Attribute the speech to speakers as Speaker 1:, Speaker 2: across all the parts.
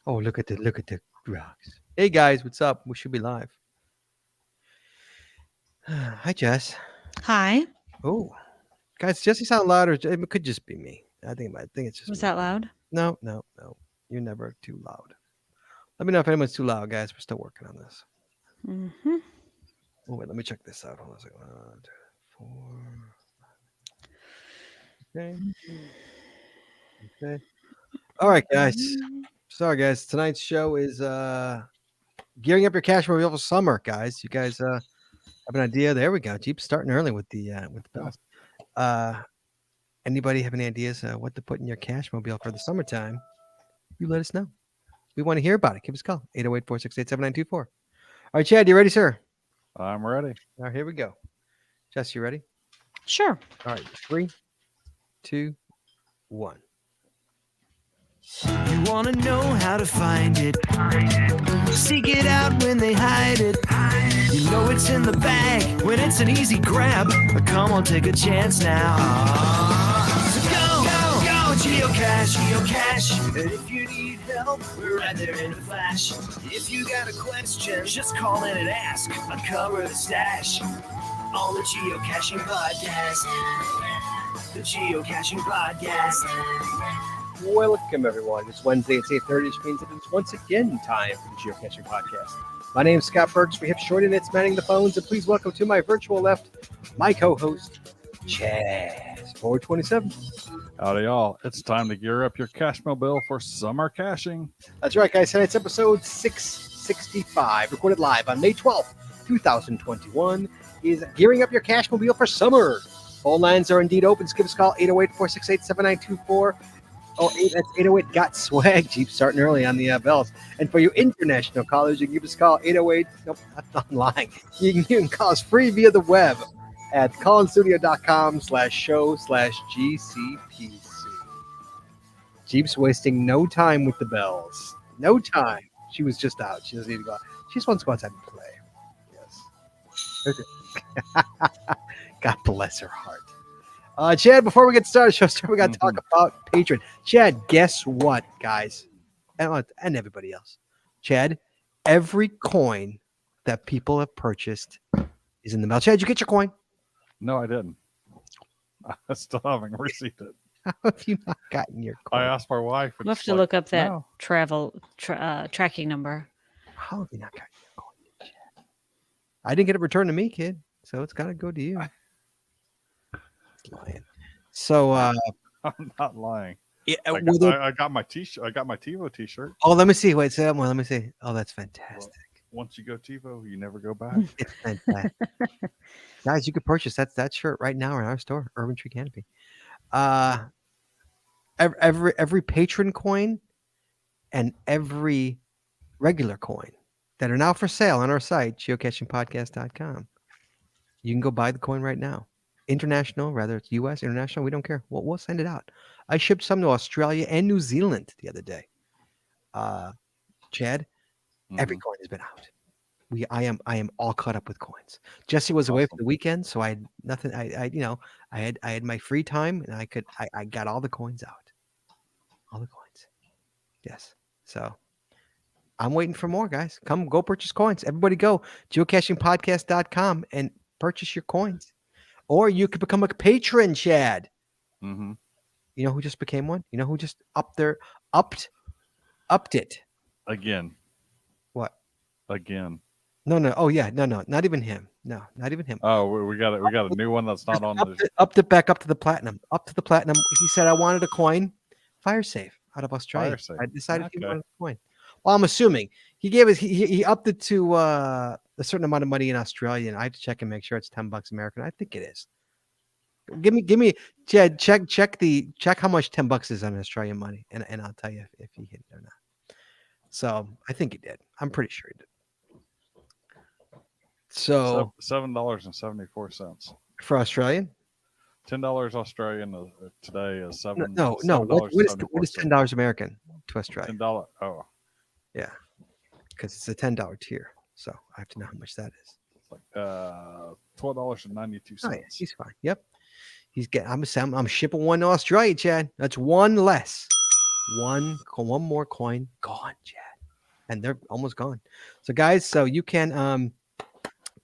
Speaker 1: Oh, look at the rocks. Hey guys, what's up? We should be live. Hi, Jess.
Speaker 2: Hi.
Speaker 1: Oh, guys, does Jesse sound loud, or it could just be me? I think it's just
Speaker 2: Was
Speaker 1: me.
Speaker 2: that loud?
Speaker 1: No, no, no. You're never too loud. Let me know if anyone's too loud, guys. We're still working on this.
Speaker 2: Mm-hmm.
Speaker 1: Oh wait, let me check this out. Hold on a second. 1, 2, 4. Okay. Okay. All right, guys. Sorry, guys. Tonight's show is gearing up your cash mobile for summer, guys. You guys have an idea? There we go. Jeep's starting early with the bells. Uh, Anybody have any ideas what to put in your cash mobile for the summertime? You let us know. We want to hear about it. Give us a call. 808-468-7924. All right, Chad, you ready, sir?
Speaker 3: I'm ready.
Speaker 1: All right, here we go. Jess, you ready?
Speaker 2: Sure.
Speaker 1: All right, 3, 2, 1.
Speaker 4: You wanna know how to find it. Seek it out when they hide it. You know it's in the bag when it's an easy grab. But come on, take a chance now. So go, geocache, geocache. And if you need help, we're right there in a flash. If you got a question, just call in and ask. Uncover the stash on the Geocaching Podcast. The Geocaching Podcast.
Speaker 1: Welcome, everyone. It's Wednesday. It's 8:30, which means it is once again time for the Geocaching Podcast. My name is Scott Burks. We have Shorty and it's manning the phones. And please welcome to my virtual left, my co-host, Chaz 427.
Speaker 3: Howdy, y'all. It's time to gear up your Cachemobile for summer caching.
Speaker 1: That's right, guys. Tonight's episode 665, recorded live on May 12th, 2021, is gearing up your Cachemobile for summer. Phone lines are indeed open. Just give us a call, 808-468-7924. That's 808 got swag. Jeep starting early on the bells. And for you international callers, you can give us a call, 808. Nope, that's online. You can call us free via the web at callinstudio.com/show/GCPC. Jeep's wasting no time with the bells. No time. She was just out. She doesn't need to go out. She just wants to go outside and play. Yes. Okay. God bless her heart. Chad, before we get started, we got to talk about Patreon. Chad, guess what, guys? And everybody else. Chad, every coin that people have purchased is in the mail. Chad, did you get your coin?
Speaker 3: No, I didn't. I still haven't received it.
Speaker 1: How have you not gotten your coin?
Speaker 3: I asked my wife. And
Speaker 2: We'll have
Speaker 3: she's
Speaker 2: to
Speaker 3: like,
Speaker 2: look up that
Speaker 3: "No."
Speaker 2: tracking number.
Speaker 1: How have you not gotten your coin, Chad? I didn't get it returned to me, kid, so it's got to go to you. Lying. So,
Speaker 3: I'm not lying.
Speaker 1: yeah,
Speaker 3: I got my t-shirt. I got my TiVo t-shirt.
Speaker 1: oh, let me see. Wait, say that more. Let me see. Oh, that's fantastic.
Speaker 3: Once you go TiVo, you never go back.
Speaker 1: It's fantastic. Guys, you could purchase that shirt right now in our store, Urban Tree Canopy. Every patron coin and every regular coin that are now for sale on our site, geocachingpodcast.com. You can go buy the coin right now. International, rather it's US, international, we don't care. We'll send it out. I shipped some to Australia and New Zealand the other day. Chad, every coin has been out. I am all caught up with coins. Jesse was away for the weekend, so I had nothing. I had my free time, and I got all the coins out. All the coins. Yes. So I'm waiting for more, guys. Come go purchase coins. Everybody go geocachingpodcast.com and purchase your coins. Or you could become a patron, Chad.
Speaker 3: Mm-hmm.
Speaker 1: You know who just became one? You know who just upped it?
Speaker 3: Again.
Speaker 1: What?
Speaker 3: Again.
Speaker 1: No. Oh yeah, no, not even him. No, not even him.
Speaker 3: Oh, we got it. We got a new one that's not on the.
Speaker 1: Upped it back up to the platinum. Up to the platinum. He said, "I wanted a coin, fire safe out of Australia." I decided he wanted a coin. Well, I'm assuming he gave us. He upped it to a certain amount of money in Australia, and I have to check and make sure it's $10 American. I think it is. Give me, Chad. Check how much $10 is on Australian money, and I'll tell you if he hit it or not. So I think he did. I'm pretty sure he did. So
Speaker 3: $7.74
Speaker 1: for Australian.
Speaker 3: $10 Australian today is $7.
Speaker 1: No. What is $10 American to Australia?
Speaker 3: $10. Oh,
Speaker 1: yeah, because it's a $10 tier. So I have to know how much that is.
Speaker 3: It's like $12.92.
Speaker 1: Oh, yeah, he's fine. Yep, he's getting. I'm shipping one to Australia, Chad. That's one less. One more coin gone, Chad, and they're almost gone. So guys, so you can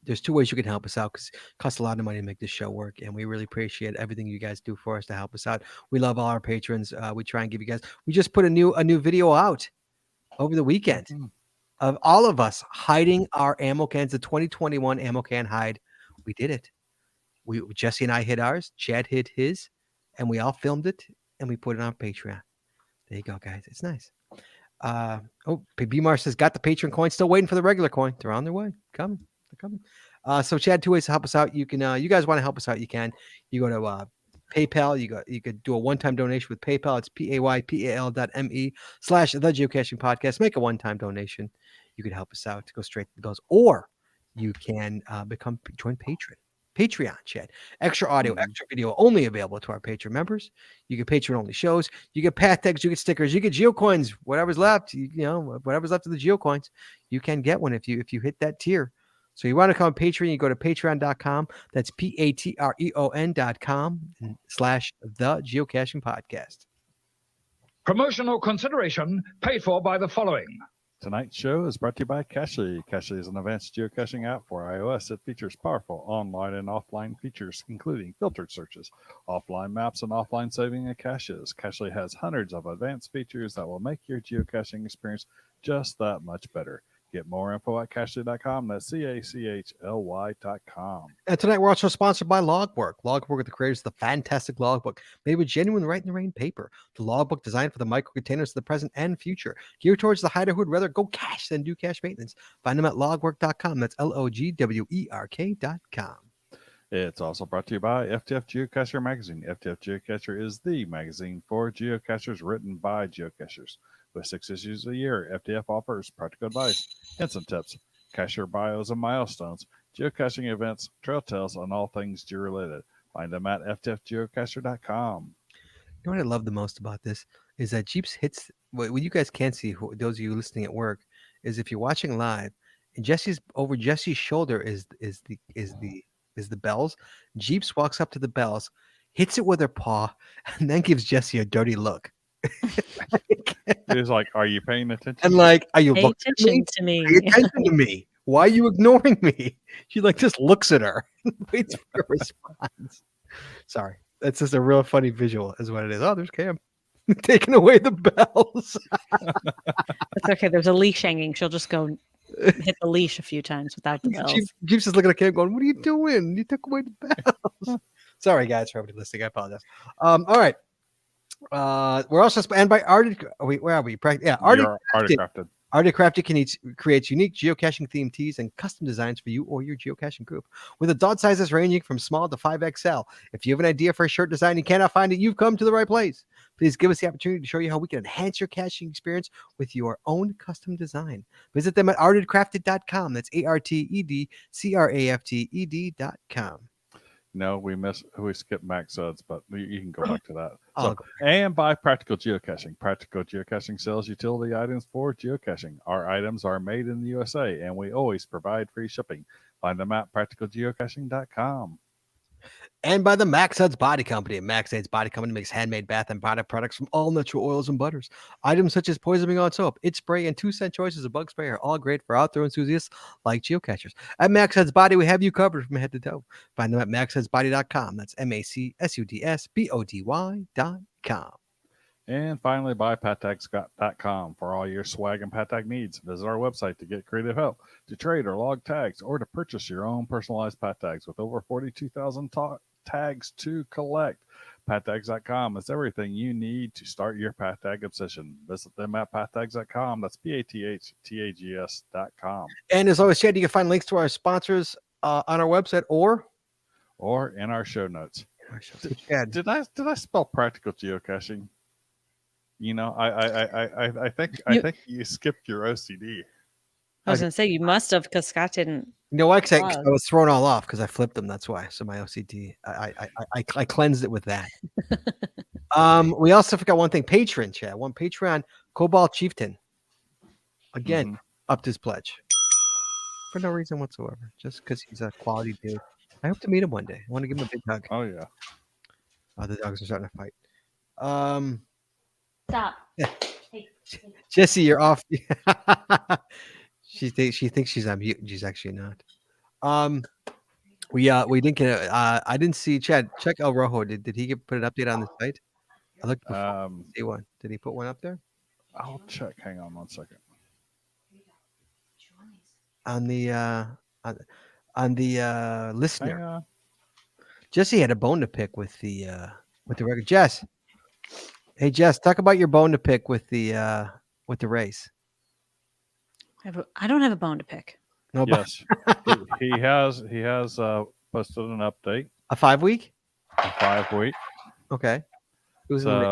Speaker 1: there's two ways you can help us out because it costs a lot of money to make this show work, and we really appreciate everything you guys do for us to help us out. We love all our patrons. We try and give you guys. We just put a new video out over the weekend
Speaker 3: Mhm.
Speaker 1: of all of us hiding our ammo cans, the 2021 ammo can hide. We did it. Jesse and I hid ours. Chad hid his, and we all filmed it and we put it on Patreon. There you go, guys. It's nice. B-Mar says, got the Patreon coin. Still waiting for the regular coin. They're on their way. Coming. They're coming. So Chad, two ways to help us out. You can, you guys want to help us out, you can. You go to PayPal. You could do a one-time donation with PayPal. It's paypal.me/the geocaching podcast. Make a one-time donation. You could help us out to go straight to the bills. Or you can join Patreon, Chad. Extra audio, extra video only available to our Patreon members. You get Patreon only shows. You get path tags, you get stickers, you get geocoins, whatever's left, whatever's left of the geocoins, you can get one if you hit that tier. So you want to come on Patreon, you go to patreon.com. That's patreon.com/the geocaching podcast.
Speaker 5: Promotional consideration paid for by the following.
Speaker 3: Tonight's show is brought to you by Cachely. Cachely is an advanced geocaching app for iOS. It features powerful online and offline features, including filtered searches, offline maps, and offline saving of caches. Cachely has hundreds of advanced features that will make your geocaching experience just that much better. Get more info at Cachely.com. That's CACHLY.com.
Speaker 1: And tonight we're also sponsored by Logwork. Logwork are the creators of the fantastic logbook, made with genuine Write in the Rain paper. The logbook designed for the micro containers of the present and future, geared towards the hider who would rather go cache than do cache maintenance. Find them at logwork.com. That's LOGWERK.com.
Speaker 3: It's also brought to you by FTF Geocacher Magazine. FTF Geocacher is the magazine for geocachers written by geocachers. With 6 issues a year, FTF offers practical advice, hints and tips, cacher bios and milestones, geocaching events, trail tales, and all things geo-related. Find them at ftfgeocacher.com.
Speaker 1: You know what I love the most about this is that Jeeps hits what you guys can't see, those of you listening at work, is if you're watching live, and Jesse's shoulder is the bells. Jeeps walks up to the bells, hits it with her paw, and then gives Jesse a dirty look.
Speaker 3: He's like, are you paying attention?
Speaker 1: And like, are you
Speaker 2: Pay
Speaker 1: looking at me?
Speaker 2: attention to me.
Speaker 1: Pay attention to me. Why are you ignoring me? She like just looks at her and waits for a response. Sorry. That's just a real funny visual is what it is. Oh, there's Cam taking away the bells.
Speaker 2: That's okay. There's a leash hanging. She'll just go hit the leash a few times without the bells.
Speaker 1: Jeeps is looking at Cam going, what are you doing? You took away the bells. Sorry, guys, for everybody listening. I apologize. All right. We're also and by where are we?
Speaker 3: Articrafted.
Speaker 1: Articrafted creates unique geocaching themed tees and custom designs for you or your geocaching group. With adult sizes ranging from small to 5XL. If you have an idea for a shirt design and cannot find it, you've come to the right place. Please give us the opportunity to show you how we can enhance your caching experience with your own custom design. Visit them at artedcrafted.com. That's ARTEDCRAFTED.com.
Speaker 3: No, we skipped Max Suds, but you can go back to that.
Speaker 1: Oh,
Speaker 3: and buy Practical Geocaching. Practical Geocaching sells utility items for geocaching. Our items are made in the USA, and we always provide free shipping. Find them at practicalgeocaching.com.
Speaker 1: And by the Max Heads Body Company. Max Heads Body Company makes handmade bath and body products from all natural oils and butters. Items such as Poison Beyond soap, It's Spray, and 2-cent choices of bug spray are all great for outdoor enthusiasts like geocachers. At Max Heads Body, we have you covered from head to toe. Find them at maxheadsbody.com. That's MACSUDSBODY.com.
Speaker 3: And finally, buy pattags.com for all your swag and pattag needs. Visit our website to get creative help, to trade or log tags, or to purchase your own personalized pattags with over 42,000 tags to collect. Pattags.com is everything you need to start your pattag obsession. Visit them at pattags.com. That's PATHTAGS.com.
Speaker 1: And as always, Chad, you can find links to our sponsors on our website or
Speaker 3: in our show notes.
Speaker 1: Chad,
Speaker 3: Did I spell practical geocaching? You know, I think you skipped your OCD.
Speaker 2: I was going to say you must have because Scott didn't.
Speaker 1: you know why? Because I was thrown all off because I flipped them. That's why. So my OCD, I cleansed it with that. We also forgot one thing. Patreon, Chad. One Patreon, Cobalt Chieftain. Again, upped his pledge for no reason whatsoever, just because he's a quality dude. I hope to meet him one day. I want to give him a big hug.
Speaker 3: Oh yeah.
Speaker 1: The dogs are starting to fight.
Speaker 2: Stop.
Speaker 1: Jesse, you're off. She thinks she's on mute. She's actually not. We didn't get. I didn't see Chad. Check El Rojo. Did he put an update on the site? I looked before. See one. Did he put one up there?
Speaker 3: I'll check. Hang on 1 second.
Speaker 1: On the listener.
Speaker 3: Hang on.
Speaker 1: Jesse had a bone to pick with the record. Jess. Hey Jess, talk about your bone to pick with the race.
Speaker 2: I don't have a bone to pick.
Speaker 1: No,
Speaker 3: Yes, he has posted an update.
Speaker 1: a 5 week.
Speaker 3: A 5 week.
Speaker 1: Okay. Who's in the race?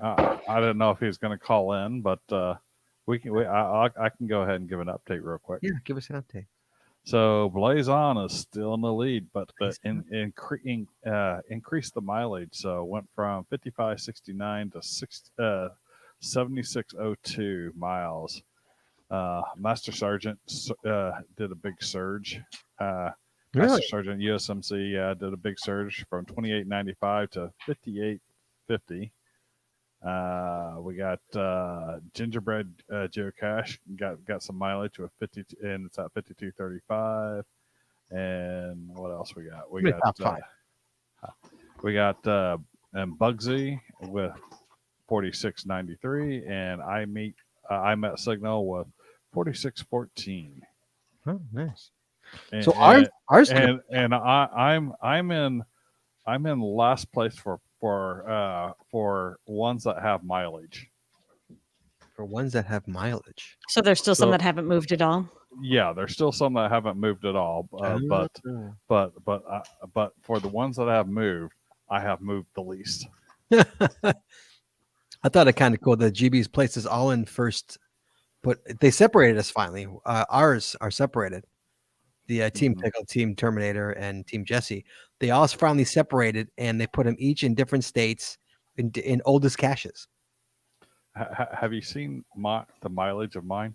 Speaker 3: So I didn't know if he was going to call in, but I can go ahead and give an update real quick.
Speaker 1: Yeah, give us an update.
Speaker 3: So Blaze On is still in the lead, but increased the mileage. So went from 55.69 to 76.02 miles. Master Sergeant did a big surge. Master
Speaker 1: Really?
Speaker 3: Sergeant USMC did a big surge from 28.95 to 58.50. We got Gingerbread Geocache got some mileage with 50, and it's at 52.35. And what else we got? We got Bugsy with 46.93, and I met Signal with 46.14.
Speaker 1: Oh, nice.
Speaker 3: And,
Speaker 1: So ours
Speaker 3: and I'm in last place for ones that have mileage.
Speaker 1: for ones that have mileage.
Speaker 2: So there's still some
Speaker 3: So-
Speaker 2: that haven't moved at all.
Speaker 3: Yeah, there's still some that haven't moved at all, but for the ones that have moved, I have moved the least.
Speaker 1: I thought it kind of cool that GB's place is all in first, but they separated us finally. Ours are separated. The Team
Speaker 3: Mhm.
Speaker 1: Pickle, Team Terminator, and Team Jesse. They all finally separated, and they put them each in different states in oldest caches.
Speaker 3: Have you seen the mileage of mine?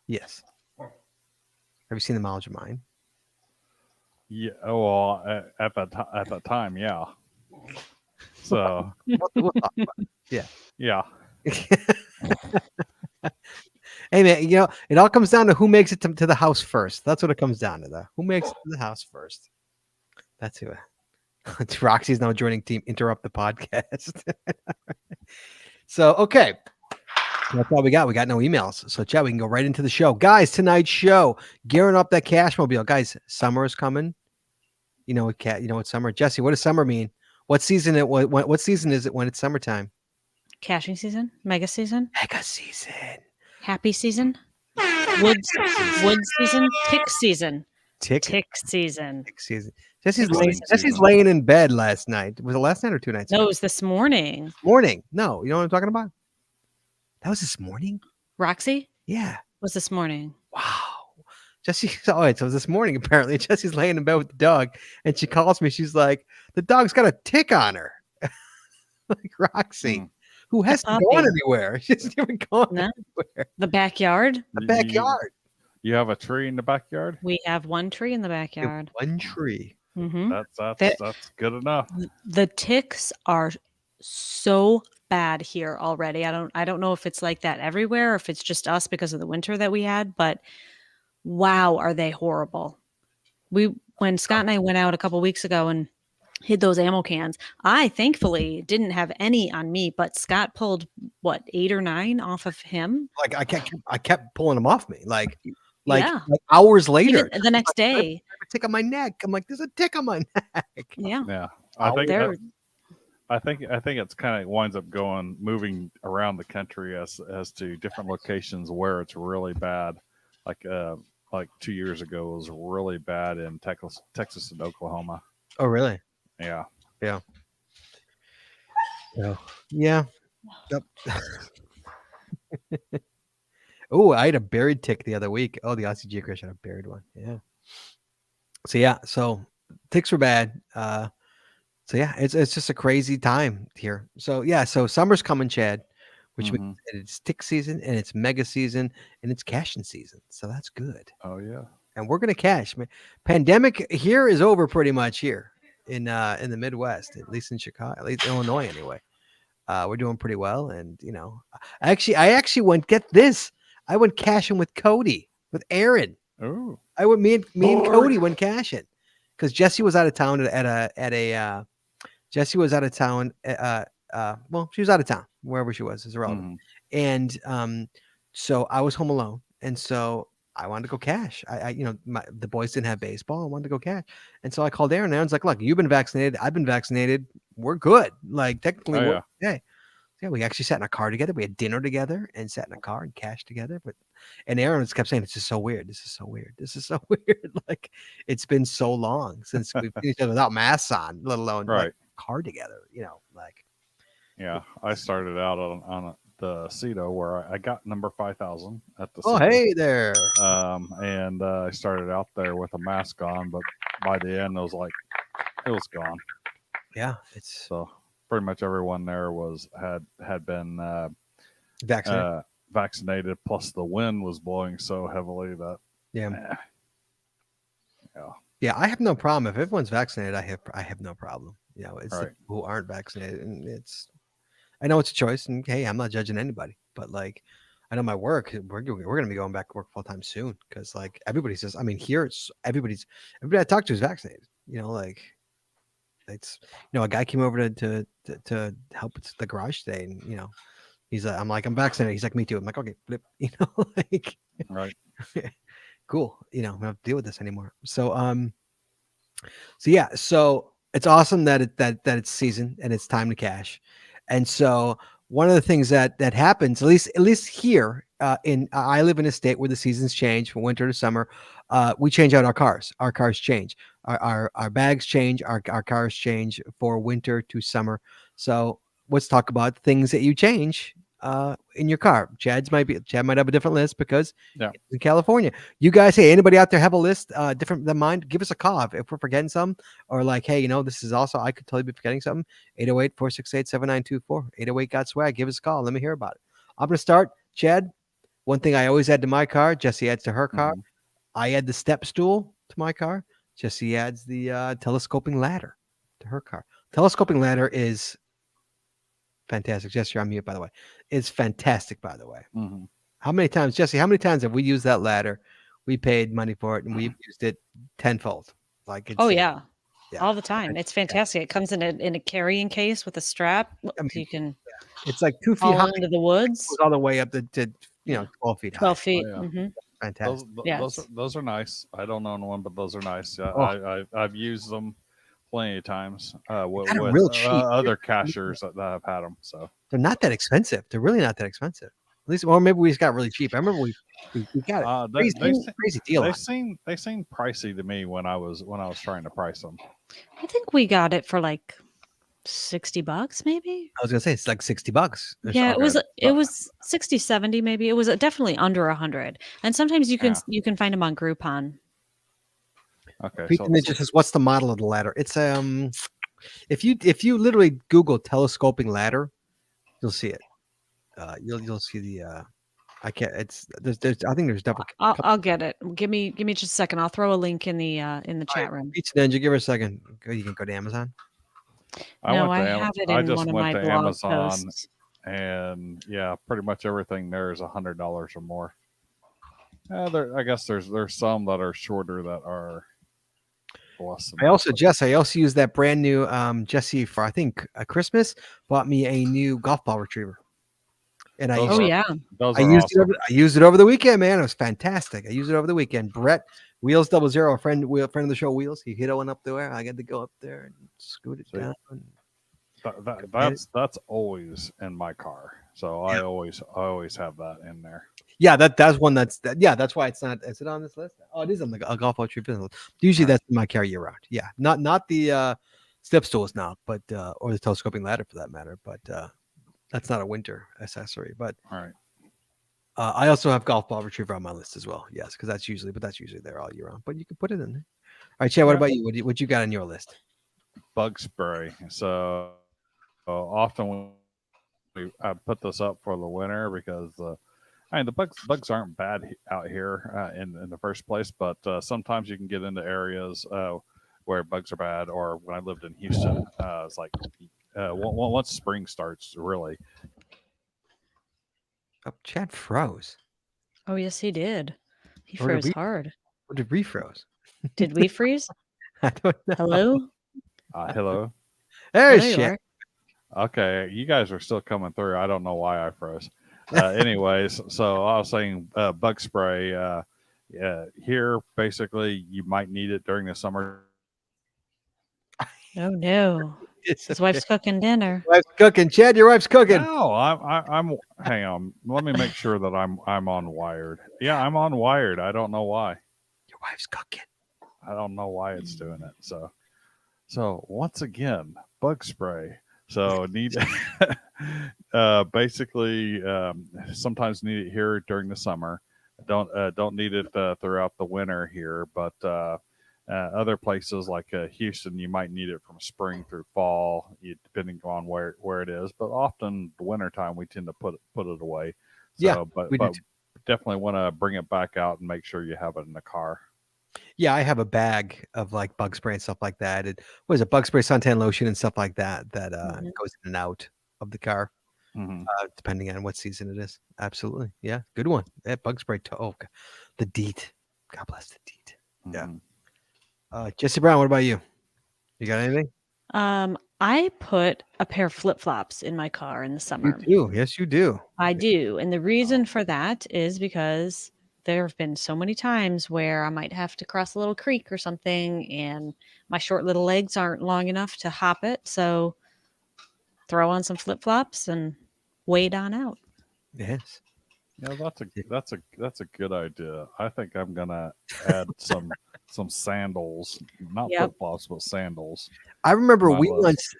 Speaker 1: Yes. Have you seen the mileage of mine?
Speaker 3: Yeah. Oh, well, at that time, yeah. So
Speaker 1: We'll talk about it.
Speaker 3: yeah.
Speaker 1: Hey man, it all comes down to who makes it to the house first. That's what it comes down to. Who makes it to the house first? That's who. It's Roxy's now joining Team Interrupt the Podcast. So okay, that's all we got. We got no emails, so Chad, we can go right into the show, guys. Tonight's show, gearing up that Cachemobile, guys. Summer is coming. You know what summer? Jesse, what does summer mean? What season what season is it when it's summertime?
Speaker 2: Caching season, mega season,
Speaker 1: Mega season.
Speaker 2: happy season, woods season, tick season,
Speaker 1: Tick
Speaker 2: season.
Speaker 1: season. Jesse's
Speaker 3: Tick season.
Speaker 1: laying in bed last night. Was it last night or 2 nights
Speaker 2: No,
Speaker 1: ago?
Speaker 2: it was this morning.
Speaker 1: Morning. No, you know what I'm talking about? That was this morning?
Speaker 2: Roxy
Speaker 1: Yeah.
Speaker 2: was this morning.
Speaker 1: Wow. Jesse, all right, so it was this morning apparently. Jesse's laying in bed with the dog, and she calls me. She's like, the dog's got a tick on her. Like Roxy,
Speaker 3: Hmm.
Speaker 1: who hasn't gone
Speaker 2: puppy.
Speaker 1: anywhere. She hasn't even gone
Speaker 2: No.
Speaker 1: anywhere.
Speaker 2: The backyard.
Speaker 1: The backyard.
Speaker 3: You have a tree in the backyard.
Speaker 2: We have one tree in the backyard.
Speaker 1: One tree.
Speaker 2: Hmm
Speaker 3: That's good enough.
Speaker 2: The ticks are so bad here already. I don't know if it's like that everywhere or if it's just us because of the winter that we had, but wow, are they horrible. When Scott and I went out a couple weeks ago and hid those ammo cans, I thankfully didn't have any on me, but Scott pulled 8 or 9 off of him.
Speaker 1: Like I kept pulling them off me. Like
Speaker 2: Yeah.
Speaker 1: hours later.
Speaker 2: Even the next day.
Speaker 1: I have a tick on my neck. I'm like, there's a tick on my neck.
Speaker 2: Yeah.
Speaker 3: Yeah,
Speaker 2: They're-
Speaker 3: I think it's kind of winds up moving around the country as to different locations where it's really bad. Like 2 years ago, it was really bad in Texas and Oklahoma.
Speaker 1: Oh, really?
Speaker 3: Yeah.
Speaker 1: Oh, yeah. Yep. Oh, I had a buried tick the other week. Oh, the Aussie Geocache had a buried one. Yeah. So ticks were bad. So yeah, it's just a crazy time here. So yeah, so summer's coming, Chad, which
Speaker 3: Mhm.
Speaker 1: it's tick season and it's mega season and it's caching season. So that's good.
Speaker 3: Oh yeah.
Speaker 1: And we're gonna cache. Pandemic here is over pretty much here in the Midwest, at least in Chicago, at least Illinois anyway. We're doing pretty well, and I actually went. Get this, I went cashing with Cody, with Aaron.
Speaker 3: Ooh.
Speaker 1: I went me and Cody went cashing because Jesse was out of town Jesse was out of town. Well, she was out of town wherever she was is irrelevant,
Speaker 3: Mhm.
Speaker 1: and so I was home alone, and so I wanted to go cash. The boys didn't have baseball. I wanted to go cash, and so I called Aaron. Aaron's like, "Look, you've been vaccinated. I've been vaccinated. We're good. Like technically,
Speaker 3: Oh,
Speaker 1: we're
Speaker 3: yeah.
Speaker 1: okay." Yeah, we actually sat in a car together. We had dinner together and sat in a car and cashed together. And Aaron just kept saying, "It's just so weird. This is so weird. This is so weird." Like it's been so long since we've seen each other without masks on, let alone like
Speaker 3: Right.
Speaker 1: car together. Like
Speaker 3: Yeah. I started out on the CETO where I got number 5,000 at the
Speaker 1: oh
Speaker 3: CETO.
Speaker 1: hey there.
Speaker 3: And I started out there with a mask on, but by the end, it was gone.
Speaker 1: Yeah, it's
Speaker 3: So pretty much everyone there had been
Speaker 1: vaccinated.
Speaker 3: vaccinated. Plus, the wind was blowing so heavily that
Speaker 1: Yeah.
Speaker 3: yeah,
Speaker 1: Yeah, I have no problem if everyone's vaccinated. I have no problem. It's the
Speaker 3: Right.
Speaker 1: people who aren't vaccinated, and I know it's a choice, and hey, I'm not judging anybody, but like, I know my work, we're going to be going back to work full time soon because like everybody says, I mean, here it's everybody I talk to is vaccinated. Like it's a guy came over to help with the garage today, and he's like, I'm like, I'm vaccinated. He's like, me too. I'm like, okay, flip, like
Speaker 3: right.
Speaker 1: cool. I don't have to deal with this anymore. So yeah, so it's awesome that it's season and it's time to cash. And so one of the things that happens, at least here in I live in a state where the seasons change from winter to summer. We change out our cars. Our cars change. Our bags change. Our cars change for winter to summer. So let's talk about things that you change in your car. Chad might have a different list because
Speaker 3: Yeah.
Speaker 1: it's in California. You guys, hey, anybody out there have a list different than mine? Give us a call if we're forgetting some, or like, hey, this is also, I could totally be forgetting something. 808-468-7924. 808 got swag. Give us a call. Let me hear about it. I'm gonna start. Chad, one thing I always add to my car, Jesse adds to her car.
Speaker 3: Mhm.
Speaker 1: I add the step stool to my car. Jesse adds the telescoping ladder to her car. Telescoping ladder is fantastic. Jesse, you're on mute, by the way. It's fantastic, by the way.
Speaker 3: Mhm.
Speaker 1: How many times, Jesse? How many times have we used that ladder? We paid money for it, and we've used it tenfold. Like it's
Speaker 2: Oh yeah,
Speaker 1: yeah,
Speaker 2: all the time. It's fantastic. It comes in a carrying case with a strap,
Speaker 1: I mean,
Speaker 2: so you can
Speaker 1: it's like 2 feet
Speaker 2: fall
Speaker 1: high,
Speaker 2: into the
Speaker 1: goes
Speaker 2: woods.
Speaker 1: all the way up to 12 feet high.
Speaker 2: 12
Speaker 3: Oh
Speaker 2: feet.
Speaker 3: yeah.
Speaker 2: Hmm.
Speaker 1: Fantastic.
Speaker 2: Yes.
Speaker 3: Those are nice. I don't own one, but those are nice. Yeah,
Speaker 1: Oh,
Speaker 3: I've used them plenty of times with,
Speaker 1: got 'em real cheap.
Speaker 3: other cashers that have had them. So
Speaker 1: They're not that expensive. They're really not that expensive. At least, or maybe we just got really cheap. I remember we got it
Speaker 3: they they se-
Speaker 1: crazy deal on.
Speaker 3: they seem pricey to me when I was trying to price them.
Speaker 2: I think we got it for like $60 maybe.
Speaker 1: I was gonna say it's like $60 or
Speaker 2: Yeah,
Speaker 1: something.
Speaker 2: it was 60, 70 maybe. It was definitely under 100. And sometimes
Speaker 3: Yeah.
Speaker 2: you can find them on Groupon.
Speaker 3: Okay,
Speaker 1: Pizza Ninja says, "What's the model of the ladder?" It's if you literally Google telescoping ladder, you'll see it. You'll see the I can't. It's there's I think there's definitely.
Speaker 2: I'll get it. Give me just a second. I'll throw a link in the chat room.
Speaker 1: Pizza Ninja, give her a second. You can go to Amazon.
Speaker 2: No, I have it
Speaker 3: I
Speaker 2: in
Speaker 3: just
Speaker 2: one of
Speaker 3: went
Speaker 2: my
Speaker 3: to
Speaker 2: blog
Speaker 3: Amazon,
Speaker 2: posts.
Speaker 3: and yeah, pretty much everything there is $100 or more. I guess there's some that are shorter that are less than
Speaker 1: I also used that brand new Jesse for I think Christmas bought me a new golf ball retriever, and I
Speaker 3: Those
Speaker 1: used
Speaker 2: Oh
Speaker 3: are-
Speaker 2: yeah.
Speaker 3: Those
Speaker 1: I
Speaker 3: are
Speaker 1: used
Speaker 3: awesome.
Speaker 1: I used it over the weekend, man. It was fantastic. I used it over the weekend. Brett Wheels 00, a friend of the show, Wheels. He hit one up there. I got to go up there and scoot it
Speaker 3: See?
Speaker 1: down.
Speaker 3: That's always in my car. So I always have that in there.
Speaker 1: Yeah, that's one that's why it's not. Is it on this list? Oh, it is on the golf ball retriever list. Usually
Speaker 3: Right.
Speaker 1: that's in my car year round. Yeah, not the step stools now, but or the telescoping ladder for that matter. But that's not a winter accessory. But
Speaker 3: All right.
Speaker 1: I also have golf ball retriever on my list as well. Yes, because that's usually there all year round. But you can put it in there. All right, Chad. What
Speaker 3: Yeah.
Speaker 1: about you? What you got on your list?
Speaker 3: Bug spray. So often I put this up for the winter because I mean the bugs aren't bad out here in the first place, but sometimes you can get into areas where bugs are bad. Or when I lived in Houston, it's like once spring starts, really.
Speaker 1: Oh, Chad froze.
Speaker 2: Oh, yes, he did. He
Speaker 1: Or did
Speaker 2: froze
Speaker 1: we?
Speaker 2: hard.
Speaker 1: Or did we froze?
Speaker 2: Did we freeze?
Speaker 1: I don't know.
Speaker 2: Hello?
Speaker 3: Hello.
Speaker 2: Oh,
Speaker 1: There's
Speaker 2: there you
Speaker 1: Chad.
Speaker 2: are.
Speaker 3: Okay, you guys are still coming through. I don't know why I froze. Anyways, so I was saying bug spray. Here, basically, you might need it during the summer.
Speaker 2: Oh, no.
Speaker 1: It's
Speaker 2: His
Speaker 1: okay.
Speaker 2: wife's cooking dinner.
Speaker 1: Wife's cooking. Chad, your wife's cooking.
Speaker 3: No, I'm. Hang on. Let me make sure that I'm on wired. Yeah, I'm on wired. I don't know why.
Speaker 1: Your wife's cooking.
Speaker 3: I don't know why it's doing it. So once again, bug spray. So need basically sometimes need it here during the summer. Don't need it throughout the winter here, but other places like Houston, you might need it from spring through fall, depending on where it is. But often the wintertime, we tend to put it away. So,
Speaker 1: Yeah,
Speaker 3: but
Speaker 1: we do too.
Speaker 3: definitely want to bring it back out and make sure you have it in the car.
Speaker 1: Yeah, I have a bag of like bug spray and stuff like that. It was a bug spray, suntan lotion, and stuff like that
Speaker 2: Mhm.
Speaker 1: goes in and out of the car,
Speaker 3: Hmm.
Speaker 1: depending on what season it is. Absolutely, yeah, good one. That bug spray. The DEET. God bless the DEET. Yeah. Jesse Brown, what about you? You got anything?
Speaker 2: I put a pair of flip-flops in my car in the
Speaker 1: You
Speaker 2: summer.
Speaker 1: do. Yes, you do.
Speaker 2: I do. And the reason for that is because there have been so many times where I might have to cross a little creek or something and my short little legs aren't long enough to hop it. So throw on some flip-flops and wade on out.
Speaker 1: Yes.
Speaker 3: Yeah, that's a good idea. I think I'm gonna add some sandals, not
Speaker 2: Yep.
Speaker 3: flip flops, but sandals.
Speaker 1: I remember
Speaker 3: My
Speaker 1: we
Speaker 3: list.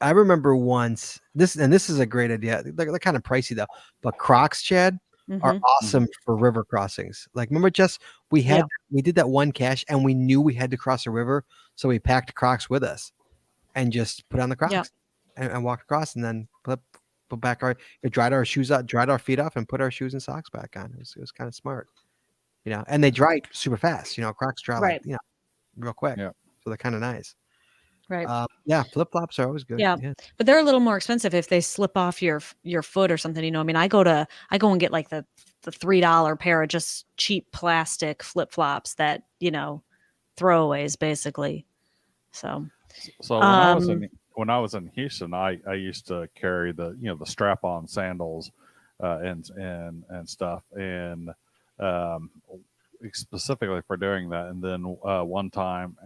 Speaker 1: I remember once this is a great idea. They're kind of pricey though, but Crocs, Chad, are
Speaker 2: Mhm.
Speaker 1: awesome for river crossings. Like remember, Jess,
Speaker 2: Yeah.
Speaker 1: we did that one cache and we knew we had to cross a river, so we packed Crocs with us and just put on the Crocs
Speaker 2: Yep.
Speaker 1: and walked across and then put back it dried our shoes out, dried our feet off, and put our shoes and socks back on. It was kind of smart, and they dry super fast. Crocs dry
Speaker 2: Right.
Speaker 1: like real quick,
Speaker 3: Yeah.
Speaker 1: so they're kind of nice.
Speaker 2: Right.
Speaker 1: Yeah, flip flops are always good.
Speaker 2: Yeah. But they're a little more expensive if they slip off your foot or something. I mean, I go and get like the $3 pair of just cheap plastic flip-flops that, throwaways basically. So
Speaker 3: So when I was in Houston, I used to carry the strap on sandals and stuff, and specifically for doing that. And then one time,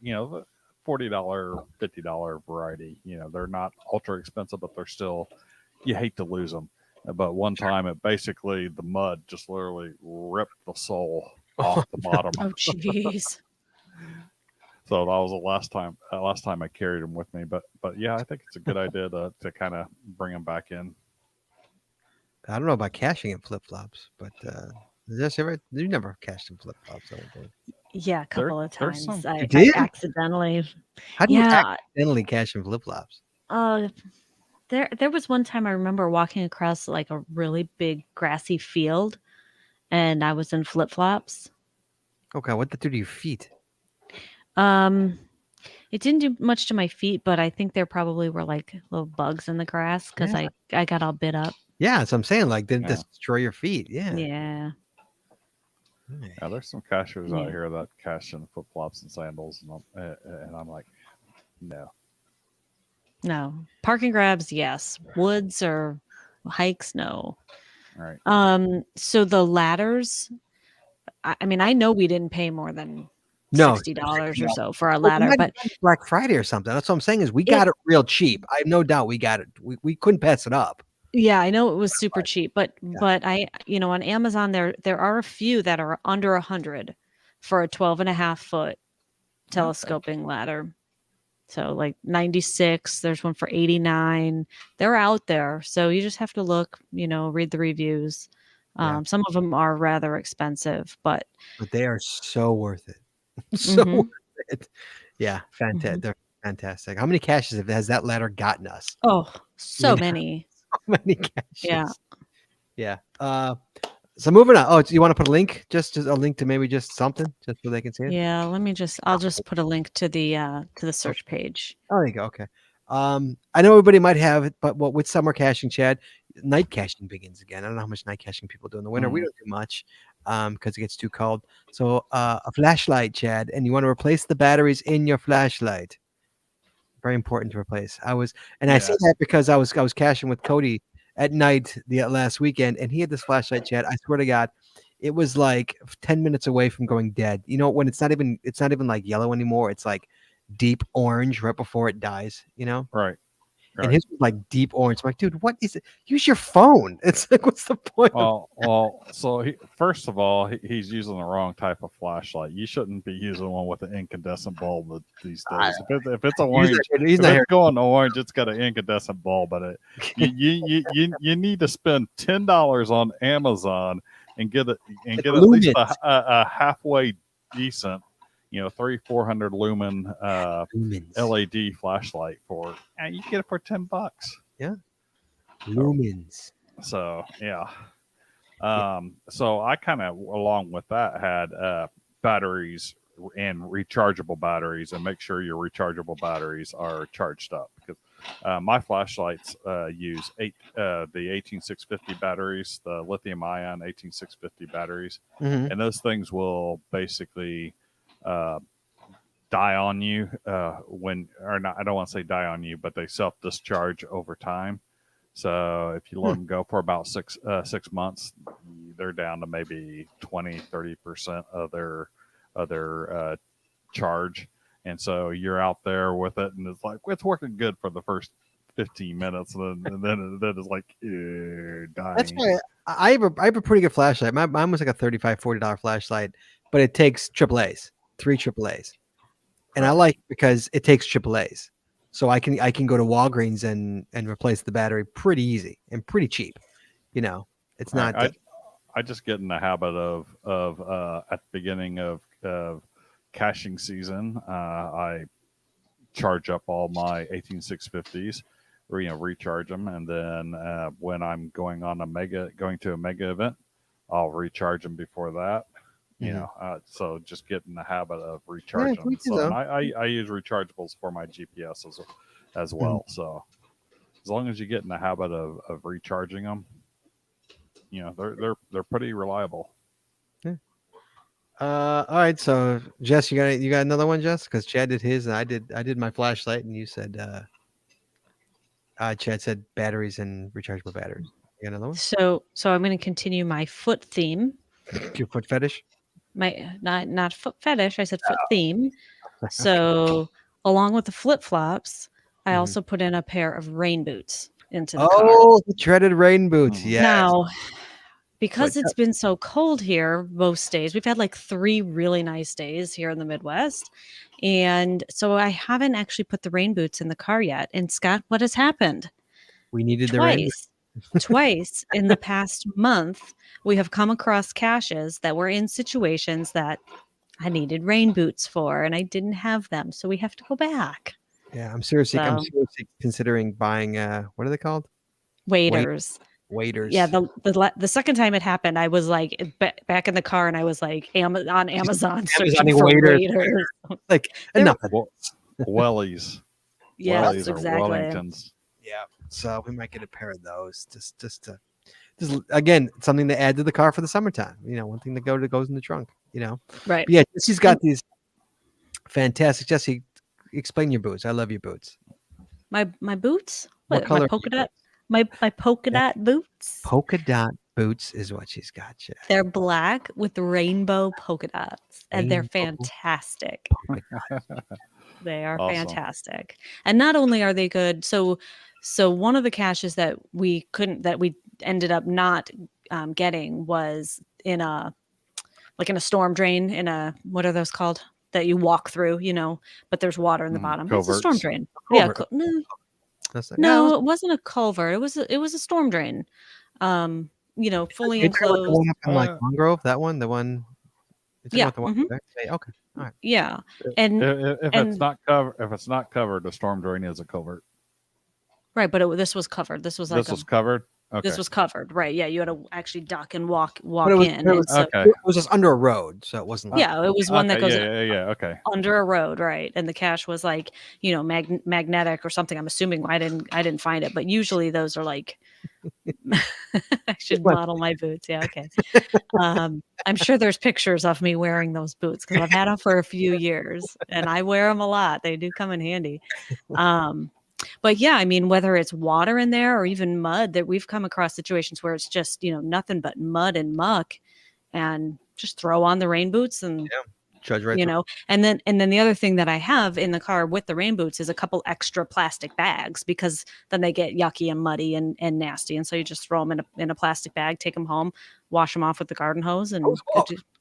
Speaker 3: the $40, $50 variety. They're not ultra expensive, but they're still, you hate to lose them. But one time, the mud just literally ripped the sole off the bottom.
Speaker 2: oh jeez.
Speaker 3: So that was the last time I carried them with me. But yeah, I think it's a good idea to kind of bring them back in.
Speaker 1: I don't know about caching in flip flops, but you never cashed in flip flops, I don't think.
Speaker 2: Yeah, a couple of
Speaker 3: there's
Speaker 2: times.
Speaker 3: some-
Speaker 2: I
Speaker 1: You did?
Speaker 2: accidentally.
Speaker 1: How do you
Speaker 2: Yeah.
Speaker 1: accidentally cache in flip flops?
Speaker 2: There was one time I remember walking across like a really big grassy field and I was in flip-flops.
Speaker 1: Okay, what did that do to your feet?
Speaker 2: It didn't do much to my feet, but I think there probably were like little bugs in the grass because
Speaker 1: Yeah.
Speaker 2: I got all bit up.
Speaker 1: Yeah, that's what I'm saying. Like, didn't
Speaker 3: Yeah.
Speaker 1: destroy your feet? Yeah.
Speaker 2: Yeah.
Speaker 1: Right.
Speaker 3: Yeah, there's some cashers out
Speaker 2: Yeah.
Speaker 3: here that cash in flip flops and sandals, and I'm like, no.
Speaker 2: No. Parking grabs, yes. Woods or hikes, no.
Speaker 3: All right.
Speaker 2: So the ladders, I mean, I know we didn't pay more than
Speaker 1: No,
Speaker 2: $60 or so for our
Speaker 1: Well, it
Speaker 2: ladder,
Speaker 1: might have
Speaker 2: but
Speaker 1: been Black Friday or something. That's what I'm saying is we got it real cheap. I have no doubt we got it. We couldn't pass it up.
Speaker 2: yeah, I know it was super cheap, but I, on Amazon there are a few that are under 100 for a 12.5-foot telescoping ladder. So like 96, there's one for 89. They're out there. So you just have to look, read the reviews.
Speaker 1: Yeah.
Speaker 2: Some of them are rather expensive, but
Speaker 1: They are so worth it. So
Speaker 2: Mhm.
Speaker 1: worth it. Yeah, fantastic. They're fantastic. How many caches has that ladder gotten us?
Speaker 2: oh, so
Speaker 1: mean,
Speaker 2: many.
Speaker 1: So many caches.
Speaker 2: Yeah.
Speaker 1: Yeah. So moving on. Oh, do you want to put a link? Just a link to maybe just something, just so they can see it.
Speaker 2: Yeah, I'll just put a link to the search page.
Speaker 1: Oh, there you go. Okay. I know everybody might have it, but with summer caching, Chad, night caching begins again. I don't know how much night caching people do in the winter. We don't do much because it gets too cold. So a flashlight, Chad, and you want to replace the batteries in your flashlight. Very important to replace. I say that because I was caching with Cody at night the last weekend, and he had this flashlight, Chad. I swear to God, it was like 10 minutes away from going dead. You know, when it's not even like yellow anymore. It's like deep orange right before it dies, you know?
Speaker 3: Right.
Speaker 1: And his was like deep orange. I'm like, dude, what is it? Use your phone. It's like, what's the point?
Speaker 3: So first of all, he's using the wrong type of flashlight. You shouldn't be using one with an incandescent bulb these days. If it's orange, if it's going orange, it's got an incandescent bulb in it. You need to spend $10 on Amazon and get at least a halfway decent, 300-400 lumen LED flashlight and you get it for $10.
Speaker 1: Yeah, lumens.
Speaker 3: So yeah. So I kind of, along with that, had batteries and rechargeable batteries, and make sure your rechargeable batteries are charged up, because my flashlights use the 18650 batteries, the lithium ion 18650 batteries, and those things will basically die on you I don't want to say die on you, but they self-discharge over time. So if you let them go for about 6 months, they're down to maybe 20-30% of their charge. And so you're out there with it, and it's like, it's working good for the first 15 minutes, and then it's like dying.
Speaker 1: That's why I have a pretty good flashlight. Mine was like a $35-$40 flashlight, but it takes AAAs, 3 AAAs. And I like it because it takes AAAs. So I can go to Walgreens and replace the battery pretty easy and pretty cheap. It's not.
Speaker 3: I just get in the habit of at the beginning of caching season, I charge up all my 18650s, recharge them, and then when I'm going to a mega event, I'll recharge them before that. So just get in the habit of recharging them. So, and I use rechargeables for my GPS as well. So as long as you get in the habit of recharging them, they're pretty reliable.
Speaker 1: Yeah. All right. So Jess, you got another one, Jess? Because Chad did his, and I did my flashlight, and you said Chad said batteries and rechargeable batteries. You got another one?
Speaker 2: So I'm going to continue my foot theme.
Speaker 1: Your foot fetish?
Speaker 2: My not foot fetish. I said foot theme. So along with the flip flops, I also put in a pair of rain boots into the car.
Speaker 1: Oh, the treaded rain boots. Yes.
Speaker 2: Now, because it's been so cold here most days, we've had like 3 really nice days here in the Midwest. And so I haven't actually put the rain boots in the car yet. And Scott, what has happened?
Speaker 1: We needed the rain.
Speaker 2: Twice in the past month, we have come across caches that were in situations that I needed rain boots for, and I didn't have them. So we have to go back.
Speaker 1: Yeah, I'm seriously considering buying what are they called?
Speaker 2: Waders.
Speaker 1: Waders.
Speaker 2: Yeah, the second time it happened, I was like back in the car, and I was like on Amazon searching for waders.
Speaker 1: Like enough.
Speaker 3: Wellies.
Speaker 2: Yes,
Speaker 3: Wellies
Speaker 2: exactly.
Speaker 3: or Wellingtons.
Speaker 1: Yeah. So we might get a pair of those just again, something to add to the car for the summertime. One thing that goes in the trunk.
Speaker 2: Right.
Speaker 1: But yeah, Jesse's got these fantastic. Jesse, explain your boots. I love your boots.
Speaker 2: My boots?
Speaker 1: What color?
Speaker 2: My polka dot. My polka dot boots.
Speaker 1: Polka dot boots is what she's got. Yeah.
Speaker 2: They're black with rainbow polka dots, and they're fantastic. They are fantastic. And not only are they good, so one of the caches that we ended up not getting was in a storm drain, in a, what are those called that you walk through, but there's water in the bottom.
Speaker 3: Culverts.
Speaker 2: It's a storm drain.
Speaker 1: Culvert.
Speaker 2: Yeah. No, it wasn't a culvert. It was a storm drain. Fully enclosed.
Speaker 1: The one up in like Grove, that one, the one.
Speaker 2: Yeah.
Speaker 1: Okay. All right.
Speaker 2: Yeah. And
Speaker 3: if it's not covered, the storm drain is a culvert.
Speaker 2: Right, but this was covered. This was
Speaker 3: covered. Okay.
Speaker 2: This was covered, right? Yeah, you had to actually duck and walk
Speaker 1: But it was,
Speaker 2: in,
Speaker 1: it
Speaker 2: and
Speaker 1: was,
Speaker 2: so
Speaker 3: Okay.
Speaker 1: it was just under a road, so it wasn't like
Speaker 2: yeah, it was one that
Speaker 3: Okay.
Speaker 2: goes
Speaker 3: Yeah. Okay.
Speaker 2: under a road, right? And the cache was like, magnetic or something. I'm assuming I didn't find it, but usually those are like I should
Speaker 1: What?
Speaker 2: model my boots. Yeah, okay. I'm sure there's pictures of me wearing those boots because I've had them for a few years and I wear them a lot. They do come in handy. But yeah, I mean, whether it's water in there or even mud, that we've come across situations where it's just, nothing but mud and muck, and just throw on the rain boots and
Speaker 1: trudge right through.
Speaker 2: and then the other thing that I have in the car with the rain boots is a couple extra plastic bags, because then they get yucky and muddy and nasty, and so you just throw them in a plastic bag, take them home, wash them off with the garden hose, and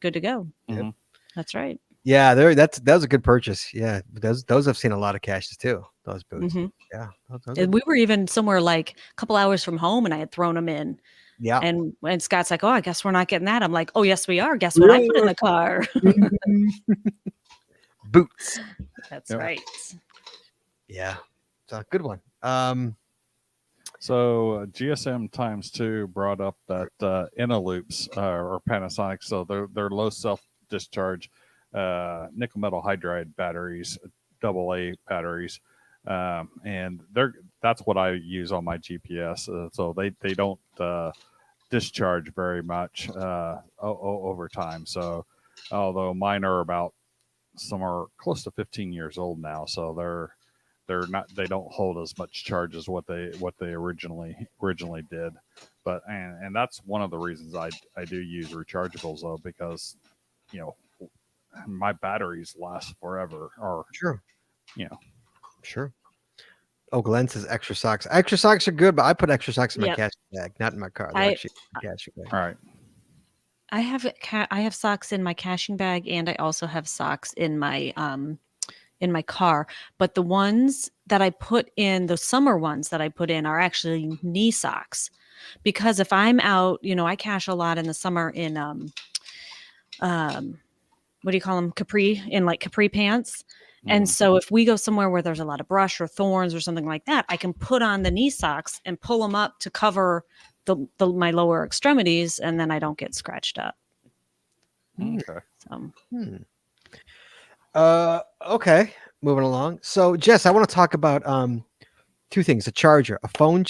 Speaker 2: good to go.
Speaker 3: Mhm.
Speaker 2: That's right.
Speaker 1: Yeah, that was a good purchase. Yeah, those I've seen a lot of caches too. Those boots.
Speaker 2: Mhm.
Speaker 1: Yeah, those
Speaker 2: And we were even somewhere like a couple hours from home, and I had thrown them in.
Speaker 1: yeah.
Speaker 2: And Scott's like, "Oh, I guess we're not getting that." I'm like, "Oh, yes, we are. Guess what I put in the car?"
Speaker 1: Boots.
Speaker 2: That's
Speaker 3: Yep.
Speaker 2: right.
Speaker 1: Yeah, it's a good one.
Speaker 3: So GSM times 2 brought up that Inaloops or Panasonic, so they're low self discharge nickel metal hydride batteries, AA batteries, and that's what I use on my GPS. So they don't discharge very much over time. So although mine are about some are close to 15 years old now, so they don't hold as much charge as what they originally did. But and that's one of the reasons I do use rechargeables though, because my batteries last forever. Or
Speaker 1: Sure.
Speaker 3: you know
Speaker 1: Sure. Oh, Glenn says extra socks. Extra socks are good, but I put extra socks in my
Speaker 2: Yep.
Speaker 1: cash bag, not in my car. They're
Speaker 2: I-
Speaker 1: actually in my cash bag.
Speaker 3: all right.
Speaker 2: I have socks in my caching bag, and I also have socks in my car. But the ones that I put in, the summer ones that I put in, are actually knee socks, because if I'm out, I cache a lot in the summer in what do you call them, capri, in like capri pants. And
Speaker 3: Mhm.
Speaker 2: so if we go somewhere where there's a lot of brush or thorns or something like that, I can put on the knee socks and pull them up to cover my lower extremities, and then I don't get scratched up.
Speaker 3: Okay.
Speaker 2: So
Speaker 1: Okay. Moving along. So, Jess, I want to talk about two things: a charger, a phone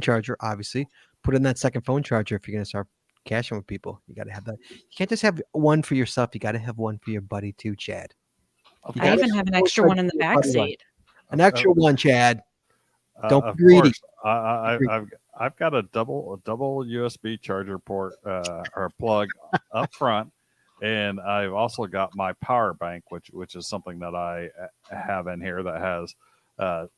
Speaker 1: charger. Obviously, put in that second phone charger if you're going to start caching with people. You got to have that. You can't just have one for yourself. You got to have one for your buddy too, Chad. You
Speaker 2: I
Speaker 1: gotta
Speaker 2: even have an extra one in the back
Speaker 1: buddy one.
Speaker 2: seat.
Speaker 1: An extra one, Chad. Don't be
Speaker 3: Of
Speaker 1: greedy.
Speaker 3: course, I've got a double USB charger port or plug up front, and I've also got my power bank, which is something that I have in here that has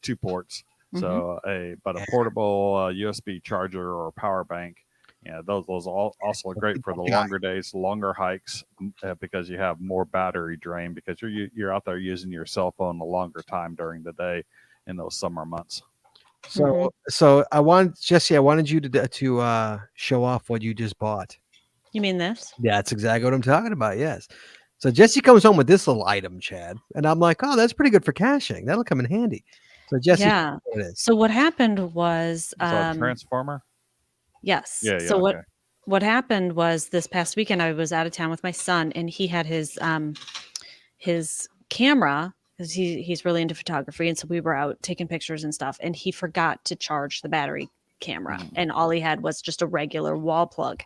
Speaker 3: 2 ports. So a portable USB charger or power bank. Yeah, those also great for the longer days, longer hikes, because you have more battery drain, because you're out there using your cell phone a longer time during the day in those summer months.
Speaker 1: So I wanted you to show off what you just bought.
Speaker 2: You mean this?
Speaker 1: Yeah, that's exactly what I'm talking about. Yes. So Jesse comes home with this little item, Chad, and I'm like, oh, that's pretty good for caching. That'll come in handy. So Jesse,
Speaker 2: Yeah.
Speaker 1: what it is.
Speaker 2: So what happened was,
Speaker 3: Is that a transformer?
Speaker 2: yes.
Speaker 3: Yeah.
Speaker 2: So
Speaker 3: Okay.
Speaker 2: what happened was, this past weekend I was out of town with my son, and he had his camera, because he's really into photography, and so we were out taking pictures and stuff, and he forgot to charge the battery camera, and all he had was just a regular wall plug.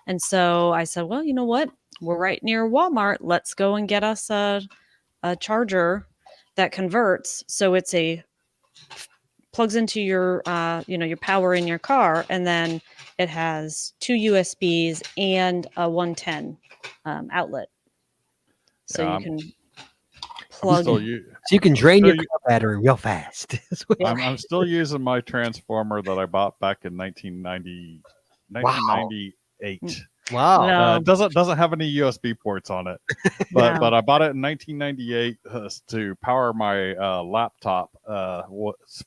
Speaker 2: And so I said, well, you know what? We're right near Walmart. Let's go and get us a charger that converts. So it's plugs into your your power in your car, and then it has 2 USBs and a 110 outlet. So
Speaker 3: Yeah,
Speaker 2: you can
Speaker 3: I'm
Speaker 2: plug.
Speaker 3: still,
Speaker 1: So you can drain your
Speaker 3: still
Speaker 1: car battery real fast.
Speaker 3: I'm still using my transformer that I bought back in 1998.
Speaker 1: Wow.
Speaker 2: No.
Speaker 3: Doesn't have any USB ports on it, but
Speaker 2: No.
Speaker 3: but I bought it in 1998 to power my laptop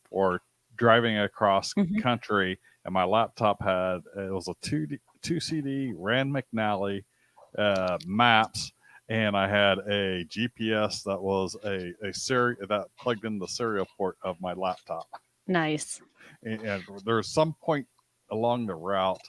Speaker 3: for driving across country, and my laptop it was a 2 CD Rand McNally maps, and I had a GPS that was a that plugged in the serial port of my laptop.
Speaker 2: Nice.
Speaker 3: And there's some point along the route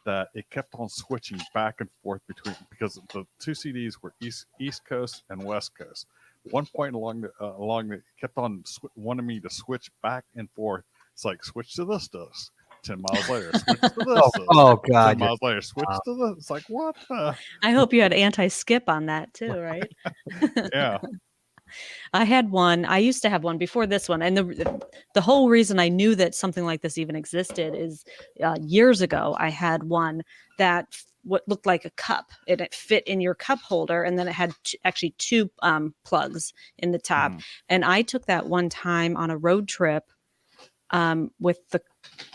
Speaker 3: that it kept on switching back and forth between, because the two CDs were East Coast and West Coast. One point along the kept on wanting me to switch back and forth. It's like, switch to this disc. 10 miles later, switch to this.
Speaker 1: Oh
Speaker 3: 10
Speaker 1: God.
Speaker 3: miles later, switch to this. It's like, what the?
Speaker 2: I hope you had anti-skip on that too, right?
Speaker 3: Yeah.
Speaker 2: I had one. I used to have one before this one, and the whole reason I knew that something like this even existed is years ago I had one that what looked like a cup, and it fit in your cup holder, and then it had actually two plugs in the top. And I took that one time on a road trip with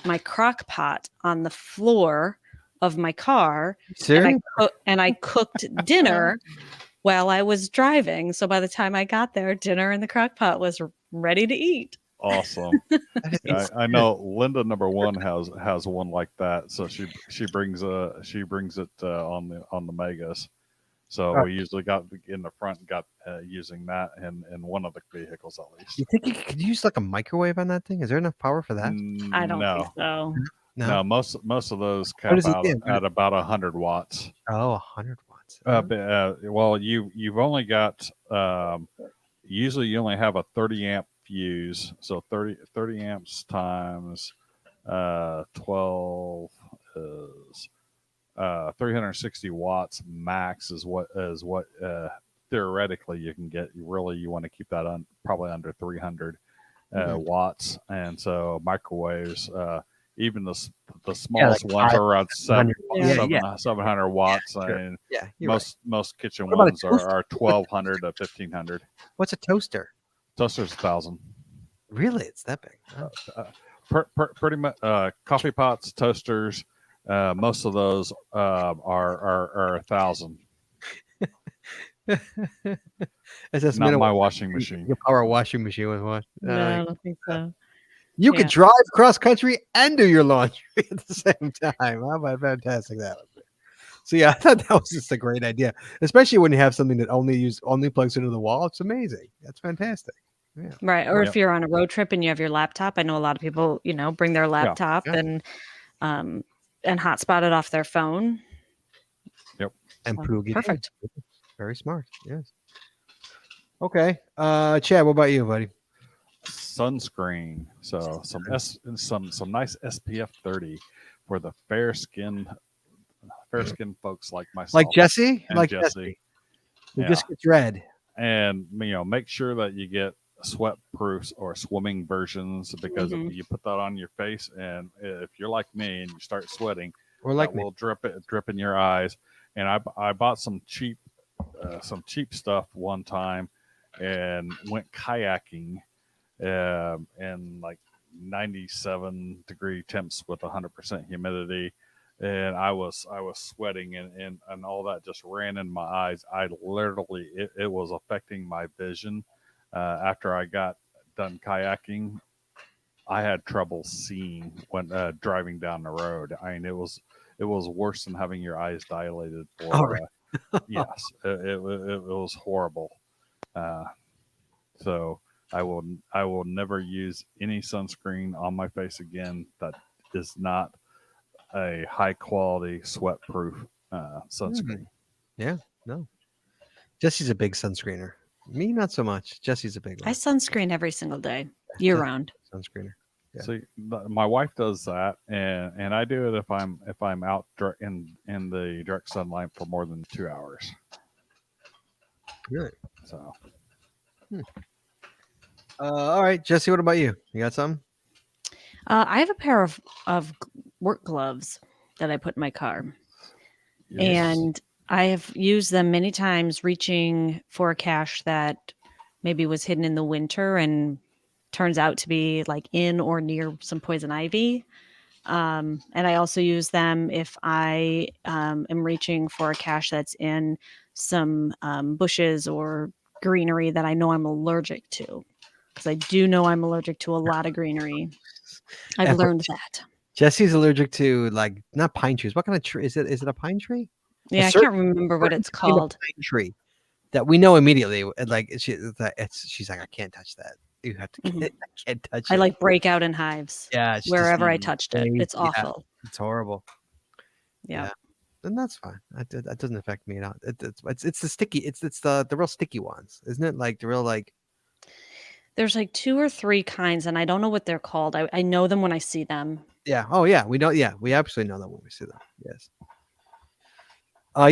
Speaker 2: my crock pot on the floor of my car,
Speaker 1: Serious?
Speaker 2: and I cooked dinner while I was driving. So by the time I got there, dinner in the crock pot was ready to eat.
Speaker 3: Awesome. Yeah, I know Linda number one has one like that. So she brings it on the Megas. So we usually got in the front, got using that in one of the vehicles at least.
Speaker 1: You think you could use like a microwave on that thing? Is there enough power for that?
Speaker 2: I don't think so.
Speaker 3: No, most of those cap out at about 100 watts.
Speaker 1: Oh, 100 watts.
Speaker 3: Well, you've only got usually you only have a 30 amp fuse, so 30 amps times 12 is 360 watts max is what theoretically you can get. You want to keep that probably under 300 watts, and so microwaves. Even the smallest ones are around 700 watts.
Speaker 1: Sure.
Speaker 3: And
Speaker 1: You're
Speaker 3: most kitchen ones are 1200 to 1500.
Speaker 1: What's a toaster?
Speaker 3: Toaster's 1000.
Speaker 1: Really, it's that big? Oh.
Speaker 3: Pretty much coffee pots, toasters. Most of those are 1,000.
Speaker 1: That's
Speaker 3: not my washing machine.
Speaker 1: Your power washing machine with what?
Speaker 2: No, I don't think so.
Speaker 1: You could drive cross country and do your laundry at the same time. How about fantastic that would be? So yeah, I thought that was just a great idea, especially when you have something that only plugs into the wall. It's amazing. That's fantastic. Yeah.
Speaker 2: Right. Or if you're on a road trip and you have your laptop, I know a lot of people, bring their laptop and hotspot it off their phone.
Speaker 3: Yep.
Speaker 1: And plug it in.
Speaker 2: Perfect.
Speaker 1: Very smart. Yes. Okay. Chad, what about you, buddy?
Speaker 3: Sunscreen. So some nice SPF 30 for the fair skinned folks like myself.
Speaker 1: Like Jesse?
Speaker 3: Like Jesse.
Speaker 1: You just get red.
Speaker 3: And make sure that you get sweat proofs or swimming versions, because if you put that on your face, and if you're like me and you start sweating,
Speaker 1: or like
Speaker 3: will drip in your eyes. And I bought some cheap stuff one time and went kayaking and like 97 degree temps with 100% humidity, and I was sweating and all that just ran in my eyes. I literally it was affecting my vision. After I got done kayaking, I had trouble seeing when driving down the road. I mean, it was worse than having your eyes dilated for yes, it was horrible. So I will never use any sunscreen on my face again that is not a high quality sweat proof sunscreen.
Speaker 1: Yeah, no. Jesse's a big sunscreener. Me, not so much. Jesse's a big one.
Speaker 2: I sunscreen every single day, year round.
Speaker 1: Sunscreener. Yeah.
Speaker 3: See, my wife does that, and I do it if I'm out in the direct sunlight for more than 2 hours.
Speaker 1: Really?
Speaker 3: So.
Speaker 1: All right, Jesse, what about you? You got something?
Speaker 2: I have a pair of work gloves that I put in my car.
Speaker 3: Yes.
Speaker 2: And I have used them many times reaching for a cache that maybe was hidden in the winter and turns out to be like in or near some poison ivy. And I also use them if I am reaching for a cache that's in some bushes or greenery that I know I'm allergic to. Because I do know I'm allergic to a lot of greenery. I've learned that.
Speaker 1: Jesse's allergic to not pine trees. What kind of tree is it? Is it a pine tree?
Speaker 2: Yeah, I can't remember what it's called.
Speaker 1: Pine tree that we know immediately. She's like, I can't touch that. You have to. I can't touch it.
Speaker 2: I break out in hives.
Speaker 1: Yeah,
Speaker 2: wherever I touched it, it's awful.
Speaker 1: It's horrible.
Speaker 2: Yeah.
Speaker 1: Yeah. And that's fine. That doesn't affect me at all. It's the sticky. It's the real sticky ones, isn't it? Like the real like.
Speaker 2: There's like 2 or 3 kinds, and I don't know what they're called. I know them when I see them.
Speaker 1: Yeah. Oh yeah. We know. Yeah. We absolutely know that when we see them. Yes.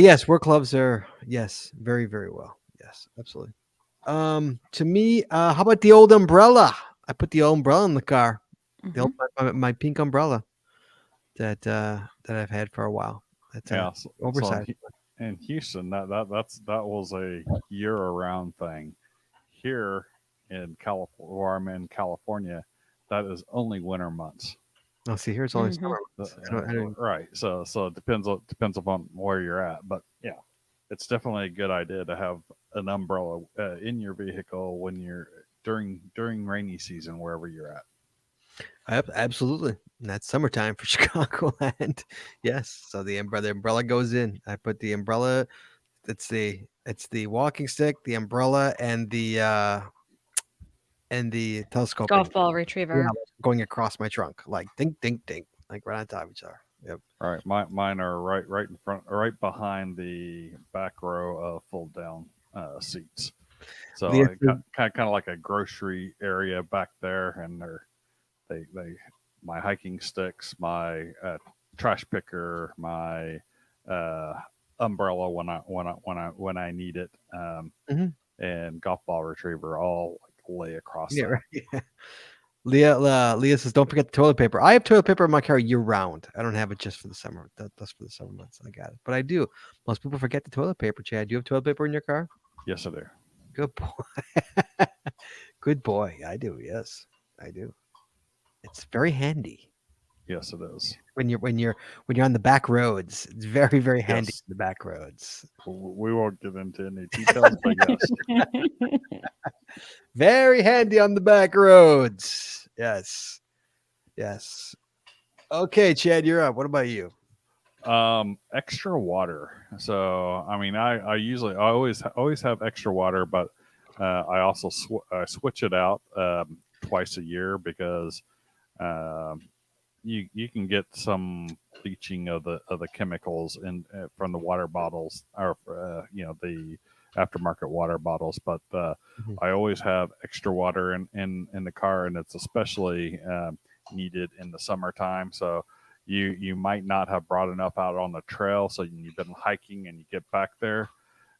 Speaker 1: Yes. Work gloves are yes, very very well. Yes, absolutely. To me, how about the old umbrella? I put the old umbrella in the car. The old, my pink umbrella that I've had for a while. That's
Speaker 3: Yeah. So
Speaker 1: oversized.
Speaker 3: in Houston, that was a year-round thing. Here in California, where I'm in California, that is only winter months.
Speaker 1: Oh, see, here it's only
Speaker 2: Mhm.
Speaker 1: summer. I don't,
Speaker 3: Right. So it depends upon where you're at, but yeah, it's definitely a good idea to have an umbrella in your vehicle when you're during rainy season wherever you're at.
Speaker 1: absolutely. And that's summertime for Chicagoland. Yes. So the umbrella goes in. I put the umbrella. It's the walking stick, the umbrella, and the telescoping.
Speaker 2: Golf ball
Speaker 1: Yeah,
Speaker 2: retriever.
Speaker 1: going across my trunk, like dink, dink, dink, like right on top of each other. Yep.
Speaker 3: Right. Mine are right in front, right behind the back row of fold down seats. So
Speaker 1: Leah
Speaker 3: kind of like a grocery area back there, and they my hiking sticks, my trash picker, my uh, umbrella when I need it,
Speaker 1: Mhm.
Speaker 3: and golf ball retriever all like lay across
Speaker 1: Yeah,
Speaker 3: that.
Speaker 1: right. Yeah. Leah says, "Don't forget the toilet paper." I have toilet paper in my car year round. I don't have it just for the summer. That's for the summer months. I got it, but I do. Most people forget the toilet paper. Chad, do you have toilet paper in your car?
Speaker 3: Yes, I do.
Speaker 1: Good boy. Good boy. I do. Yes, I do. It's very handy
Speaker 3: Yes, it is.
Speaker 1: when you're on the back roads. It's very very handy
Speaker 3: Yes.
Speaker 1: on the back roads.
Speaker 3: We won't get into any details, but yes.
Speaker 1: Very handy on the back roads. Yes. Yes. Okay, Chad, you're up. What about you?
Speaker 3: Extra water. So I mean, I always have extra water, but I also I switch it out twice a year because um, you can get some bleaching of the chemicals in from the water bottles or the aftermarket water bottles. But
Speaker 1: Mhm.
Speaker 3: I always have extra water in the car, and it's especially needed in the summertime. So you might not have brought enough out on the trail, so you've been hiking and you get back there.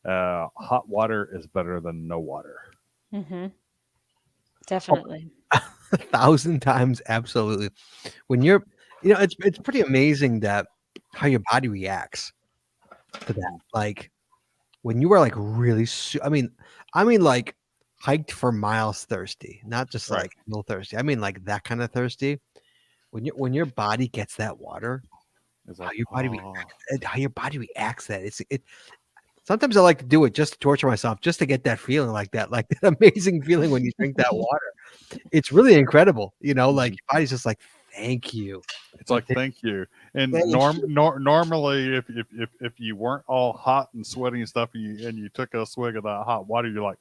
Speaker 3: Hot water is better than no water.
Speaker 2: Mm-hmm. Definitely.
Speaker 1: 1,000 times, absolutely. When it's pretty amazing that how your body reacts to that. Like when you are like really, I mean like hiked for miles thirsty, not just
Speaker 3: Right.
Speaker 1: like a little thirsty. I mean like that kind of thirsty. When your body gets that water,
Speaker 3: It's
Speaker 1: how
Speaker 3: like,
Speaker 1: your body
Speaker 3: oh,
Speaker 1: how your body reacts to that. It. Sometimes I like to do it just to torture myself, just to get that feeling like that amazing feeling when you drink that water. It's really incredible, like your body's just like, thank you.
Speaker 3: it's like thank you. And
Speaker 1: Thank you.
Speaker 3: normally, if you weren't all hot and sweaty and stuff, and you took a swig of that hot water, you're like,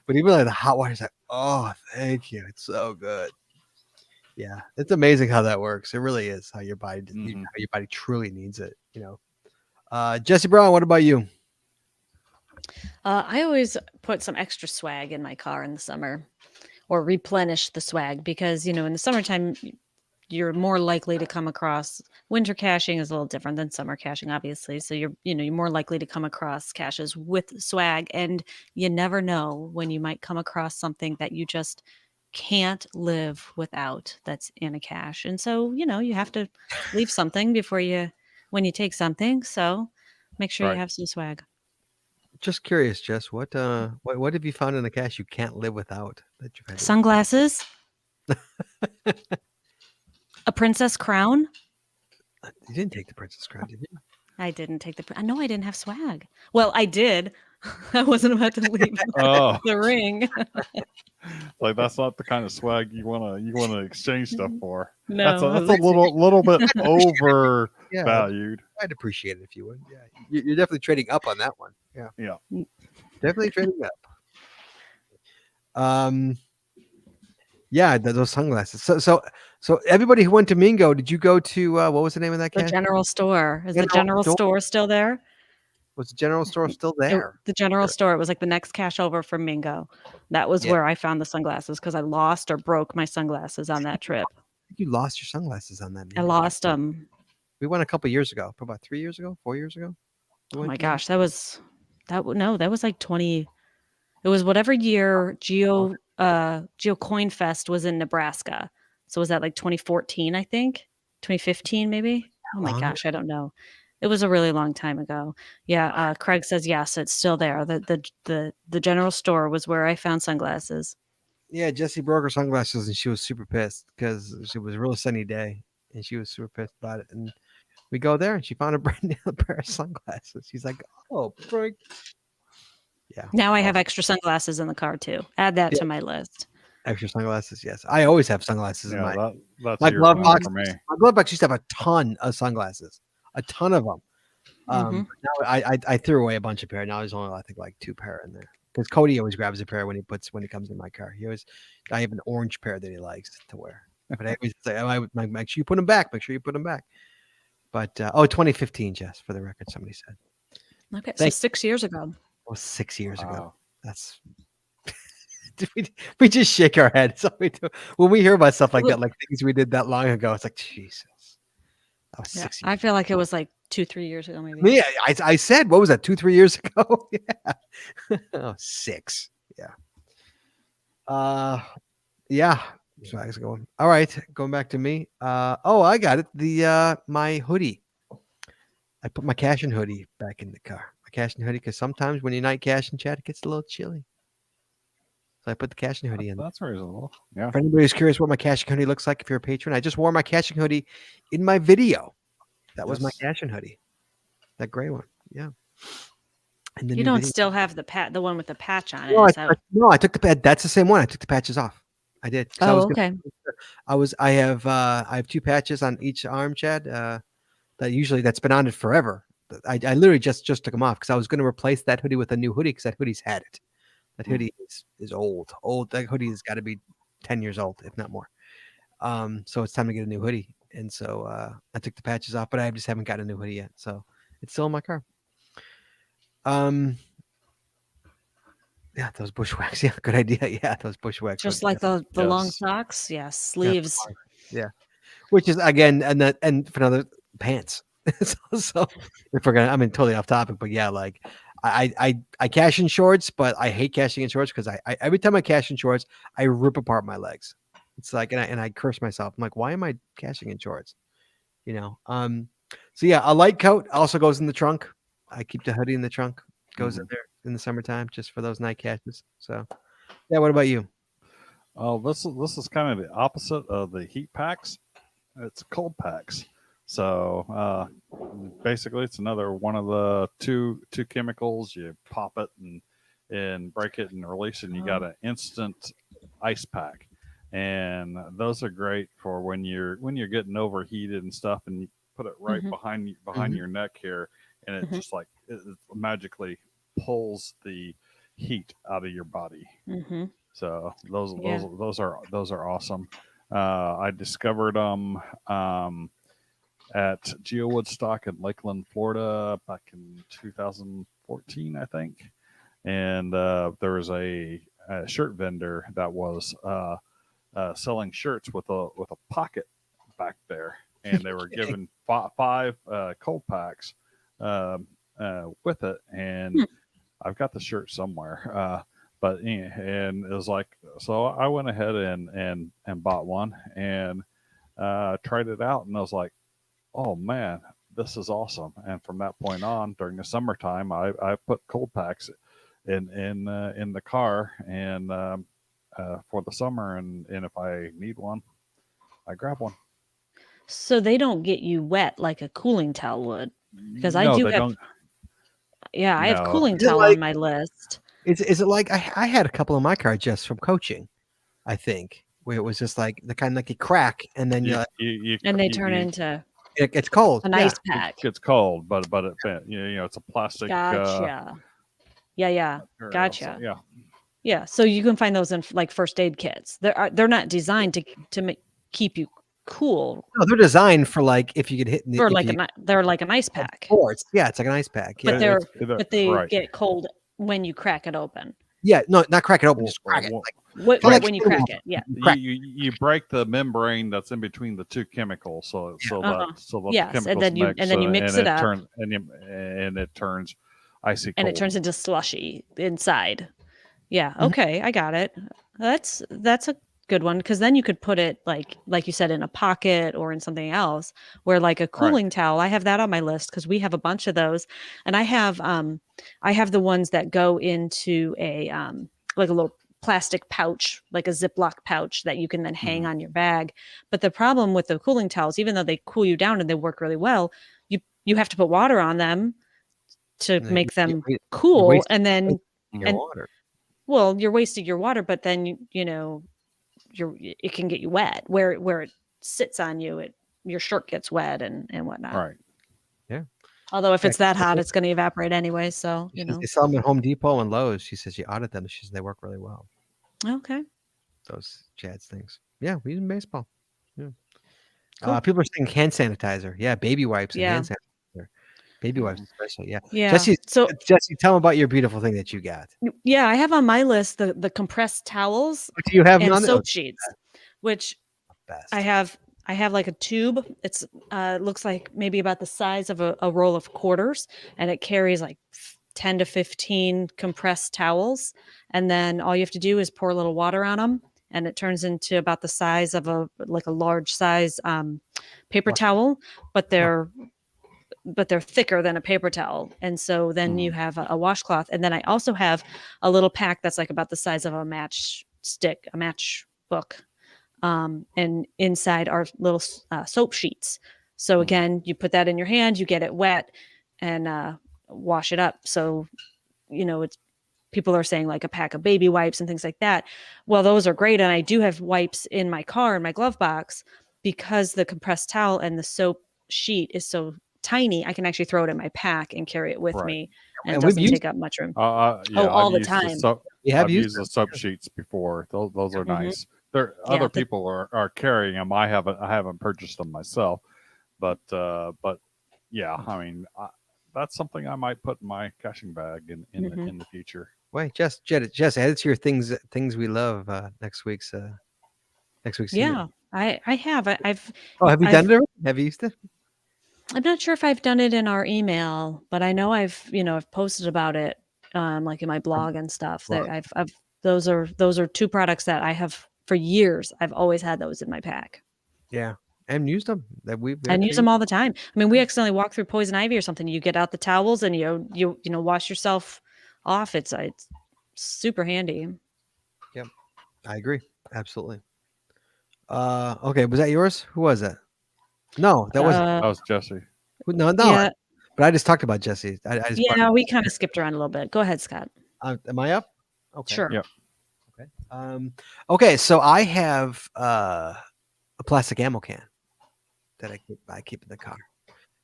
Speaker 1: But even like the hot water is like, oh, thank you. It's so good. Yeah, it's amazing how that works. It really is how your body,
Speaker 3: Mhm.
Speaker 1: how your body truly needs it. Jesse Brown, what about you?
Speaker 2: I always put some extra swag in my car in the summer or replenish the swag because, in the summertime, you're more likely to come across winter caching is a little different than summer caching, obviously. So you're more likely to come across caches with swag, and you never know when you might come across something that you just can't live without that's in a cache. And so, you have to leave something when you take something. So make sure you
Speaker 3: right.
Speaker 2: have some swag.
Speaker 1: Just curious, Jess, what have you found in the cache you can't live without that you've had to?
Speaker 2: Sunglasses, a princess crown.
Speaker 1: You didn't take the princess crown, did you?
Speaker 2: I didn't take I know I didn't have swag. Well, I did. I wasn't about to leave
Speaker 3: Oh,
Speaker 2: the ring.
Speaker 3: like that's not the kind of swag you wanna exchange stuff for. That's
Speaker 2: No.
Speaker 3: a little bit
Speaker 1: Yeah,
Speaker 3: overvalued.
Speaker 1: I'd appreciate it if you would. Yeah, you're definitely trading up on that one. Yeah,
Speaker 3: Yeah.
Speaker 1: definitely trading up. Um, Yeah, those sunglasses. So everybody who went to Mingo, did you go to what was the name of that
Speaker 2: The
Speaker 1: cash?
Speaker 2: general store. Is the
Speaker 1: General
Speaker 2: general
Speaker 1: store?
Speaker 2: store still there?
Speaker 1: Was the general store still there?
Speaker 2: The general store. It was like the next cash over from Mingo. That was
Speaker 1: Yeah.
Speaker 2: where I found the sunglasses because I lost or broke my sunglasses on that trip.
Speaker 1: I think you lost your sunglasses on that.
Speaker 2: I
Speaker 1: Mingo.
Speaker 2: lost them.
Speaker 1: We went a couple years ago, about 3 years ago, 4 years ago. We
Speaker 2: Oh
Speaker 1: went
Speaker 2: my
Speaker 1: to Mingo.
Speaker 2: gosh, that was like 20. It was whatever year Geo Coin Fest was in Nebraska. So was that like 2014, I think? 2015 maybe? Oh my
Speaker 1: Long ago?
Speaker 2: gosh, I don't know. It was a really long time ago. Yeah, Craig says yes, it's still there. The general store was where I found sunglasses.
Speaker 1: Yeah, Jessie broke her sunglasses and she was super pissed because it was a real sunny day and she was super pissed about it. And we go there and she found a brand new pair of sunglasses. She's like, "Oh, Frank." Yeah,
Speaker 2: Now I have extra sunglasses in the car too. Add that
Speaker 1: Yeah.
Speaker 2: to my list.
Speaker 1: extra sunglasses. Yes, I always have sunglasses in
Speaker 3: Yeah,
Speaker 1: my
Speaker 3: that's
Speaker 1: my
Speaker 3: a year
Speaker 1: glove
Speaker 3: one
Speaker 1: box.
Speaker 3: for me.
Speaker 1: My glove box used to have a ton of sunglasses, a ton of them.
Speaker 2: Mhm.
Speaker 1: Now I threw away a bunch of pair. Now there's only I think like 2 pair in there because Cody always grabs a pair when he comes in my car. I have an orange pair that he likes to wear, but I always say, make sure you put them back. Make sure you put them back. But 2015, Jess, for the record, somebody said.
Speaker 2: Okay, so
Speaker 1: Thank-
Speaker 2: 6 years ago.
Speaker 1: It was 6 years ago.
Speaker 3: Wow.
Speaker 1: That's we just shake our heads. So we do. When we hear about stuff like
Speaker 2: Well-
Speaker 1: that, like things we did that long ago, it's like Jesus. That was
Speaker 2: Yeah,
Speaker 1: 6 years.
Speaker 2: I feel like it was like 2-3 years ago maybe.
Speaker 1: Yeah, I said, what was that, 2-3 years ago? Yeah. Oh, 6. Yeah. Yeah. So I was going. All right, going back to me. I got it. My hoodie. I put my cash and hoodie back in the car. My cash and hoodie, because sometimes when you're night cash and chat, it gets a little chilly. So I put the cash and hoodie in.
Speaker 3: That's reasonable. Yeah.
Speaker 1: For anybody who's curious what my cash and hoodie looks like, if you're a patron, I just wore my cash and hoodie in my video. That was my
Speaker 3: Yes.
Speaker 1: cash and hoodie. That gray one. Yeah. And the
Speaker 2: You
Speaker 1: new
Speaker 2: don't
Speaker 1: video.
Speaker 2: still have the one with the patch on it.
Speaker 1: No,
Speaker 2: is that-
Speaker 1: I took the pad. That's the same one. I took the patches off. I did. 'Cause I was
Speaker 2: Oh,
Speaker 1: gonna-
Speaker 2: okay.
Speaker 1: I have 2 patches on each arm, Chad. That's been on it forever. I literally just took them off because I was going to replace that hoodie with a new hoodie because that hoodie's had it. That hoodie is old. That hoodie has got to be 10 years old, if not more. So it's time to get a new hoodie. And so I took the patches off, but I just haven't got a new hoodie yet. So it's still in my car. Yeah, those bushwhacks. Yeah, good idea. Yeah, those bushwhacks.
Speaker 2: Just
Speaker 1: would
Speaker 2: like the long
Speaker 3: Yes.
Speaker 2: socks. Yeah, sleeves.
Speaker 1: Yeah, which is again, and for another pants. so if we're gonna, totally off topic, but yeah, like I cash in shorts, but I hate cashing in shorts because I every time I cash in shorts, I rip apart my legs. It's like, and I curse myself. I'm like, why am I cashing in shorts? So yeah, a light coat also goes in the trunk. I keep the hoodie in the trunk. Goes in there in the summertime just for those night cashes. So yeah, what about you?
Speaker 3: Oh, this is kind of the opposite of the heat packs. It's cold packs. So basically, it's another one of the two chemicals. You pop it and break it and release it, and you got an instant ice pack. And those are great for when you're getting overheated and stuff, and you put it right behind your neck here, and it just like it magically pulls the heat out of your body.
Speaker 2: Mm-hmm.
Speaker 3: So those are awesome. I discovered them at Geo Woodstock in Lakeland, Florida, back in 2014, I think. And there was a shirt vendor that was selling shirts with a pocket back there, and they were given 5 cold packs with it. And I've got the shirt somewhere. And it was like, so I went ahead and bought one and tried it out, and I was like, oh man, this is awesome. And from that point on, during the summertime, I put cold packs in the car and for the summer, and if I need one, I grab one.
Speaker 2: So they don't get you wet like a cooling towel would, because I
Speaker 3: No,
Speaker 2: do
Speaker 3: they
Speaker 2: have.
Speaker 3: don't.
Speaker 2: Yeah, I have
Speaker 3: No.
Speaker 2: cooling
Speaker 1: Is it
Speaker 2: towel
Speaker 1: like-
Speaker 2: on my list.
Speaker 1: Is it like I had a couple of my cars just from coaching, I think, where it was just like the kind of like you crack and then
Speaker 2: And they turn into
Speaker 1: it's cold.
Speaker 2: an
Speaker 1: Yeah.
Speaker 2: ice pack.
Speaker 3: It's cold, but it it's a plastic.
Speaker 2: Gotcha. Yeah.
Speaker 3: material.
Speaker 2: Gotcha.
Speaker 3: So, yeah.
Speaker 2: Yeah, so you can find those in like first aid kits. They're not designed to keep you cool.
Speaker 1: No, they're designed for like if you get hit in the
Speaker 2: Or
Speaker 1: if
Speaker 2: like
Speaker 1: you
Speaker 2: they're like an ice pack,
Speaker 1: sports. Yeah, it's like an ice pack.
Speaker 2: but
Speaker 1: Yeah.
Speaker 2: they
Speaker 3: right.
Speaker 2: get cold when you crack it open.
Speaker 1: Yeah, no, not crack it open,
Speaker 3: Well,
Speaker 1: just crack it.
Speaker 3: well,
Speaker 1: Like
Speaker 2: Right,
Speaker 1: like
Speaker 2: when you
Speaker 1: Skinny
Speaker 2: crack
Speaker 1: Walker.
Speaker 2: it, yeah.
Speaker 1: Crack.
Speaker 3: You break the membrane that's in between the two chemicals, so
Speaker 2: Uh-huh.
Speaker 3: the
Speaker 2: Yes, and
Speaker 3: chemicals
Speaker 2: then you
Speaker 3: mix,
Speaker 2: mix it up,
Speaker 3: and it turns icy cold.
Speaker 2: and it turns into slushy inside. Yeah,
Speaker 1: Mhm.
Speaker 2: okay, I got it. That's a good one because then you could put it like you said in a pocket or in something else where like a cooling towel. I have that on my list because we have a bunch of those, and I have the ones that go into a like a little plastic pouch, like a Ziploc pouch that you can then hang
Speaker 3: Mhm.
Speaker 2: on your bag. But the problem with the cooling towels, even though they cool you down and they work really well, you have to put water on them to
Speaker 1: And then
Speaker 2: make them
Speaker 1: you
Speaker 2: cool,
Speaker 1: waste
Speaker 2: and then
Speaker 1: your
Speaker 2: and
Speaker 1: water.
Speaker 2: well, you're wasting your water, but then it can get you wet where it sits on you. Your shirt gets wet and whatnot.
Speaker 3: Right.
Speaker 2: Although if
Speaker 1: Yeah,
Speaker 2: it's that hot, it's going to evaporate anyway. So
Speaker 1: She says they sell them at Home Depot and Lowe's. She says she audited them. She says they work really well.
Speaker 2: Okay.
Speaker 1: Those Chad's things. Yeah, we use in baseball. Yeah.
Speaker 2: Cool.
Speaker 1: People are saying hand sanitizer. Yeah, baby wipes and
Speaker 2: Yeah.
Speaker 1: hand sanitizer. Baby wipes especially. Yeah.
Speaker 2: Yeah.
Speaker 1: Jesse,
Speaker 2: So
Speaker 1: tell them about your beautiful thing that you got.
Speaker 2: yeah, I have on my list the compressed towels
Speaker 1: What do you have
Speaker 2: and
Speaker 1: on
Speaker 2: soap sheets, which
Speaker 1: Best.
Speaker 2: I have like a tube. It's looks like maybe about the size of a roll of quarters, and it carries like 10 to 15 compressed towels. And then all you have to do is pour a little water on them, and it turns into about the size of a large size paper
Speaker 1: Wow.
Speaker 2: towel, but they're thicker than a paper towel. And so then you
Speaker 3: Mhm.
Speaker 2: have a washcloth. And then I also have a little pack that's like about the size of a matchstick, a matchbook. And inside are little soap sheets. So
Speaker 3: Mhm.
Speaker 2: again, you put that in your hand, you get it wet, and wash it up. So it's people are saying like a pack of baby wipes and things like that. Well, those are great, and I do have wipes in my car in my glove box because the compressed towel and the soap sheet is so tiny. I can actually throw it in my pack and carry it with
Speaker 3: Right.
Speaker 2: me, and it
Speaker 1: And we've
Speaker 2: doesn't
Speaker 1: used
Speaker 2: take up much room.
Speaker 3: Yeah,
Speaker 2: all
Speaker 3: I've
Speaker 2: the
Speaker 3: used
Speaker 2: time.
Speaker 1: You have
Speaker 3: I've
Speaker 1: used
Speaker 3: used the
Speaker 1: them?
Speaker 3: soap sheets before. Those are
Speaker 2: Mhm.
Speaker 3: nice. There
Speaker 2: Yeah,
Speaker 3: other people are carrying them. I haven't purchased them myself, but yeah, I mean that's something I might put in my caching bag
Speaker 2: Mhm.
Speaker 3: in the future.
Speaker 1: Wait, Jess, add it to your things we love next week's
Speaker 2: Yeah,
Speaker 1: email.
Speaker 2: I have. I've
Speaker 1: Oh, have you
Speaker 2: I've
Speaker 1: done it already? Have you used it?
Speaker 2: I'm not sure if I've done it in our email, but I know I've posted about it like in my blog and stuff. That
Speaker 1: Blog.
Speaker 2: I've those are two products that I have for years. I've always had those in my pack
Speaker 1: Yeah, and used them. That we
Speaker 2: and use them all the time. I mean, we accidentally walk through poison ivy or something. You get out the towels and you wash yourself off. It's super handy.
Speaker 1: Yep, I agree. Absolutely. Okay, was that yours? Who was that? No, that wasn't.
Speaker 3: That was Jesse.
Speaker 1: No,
Speaker 2: Yeah,
Speaker 1: but I just talked about Jesse. I just
Speaker 2: yeah, we kind of skipped around a little bit. Go ahead, Scott.
Speaker 1: am I up? Okay.
Speaker 2: Sure.
Speaker 3: Yep.
Speaker 1: Okay. Okay. So I have a plastic ammo can that I keep in the car.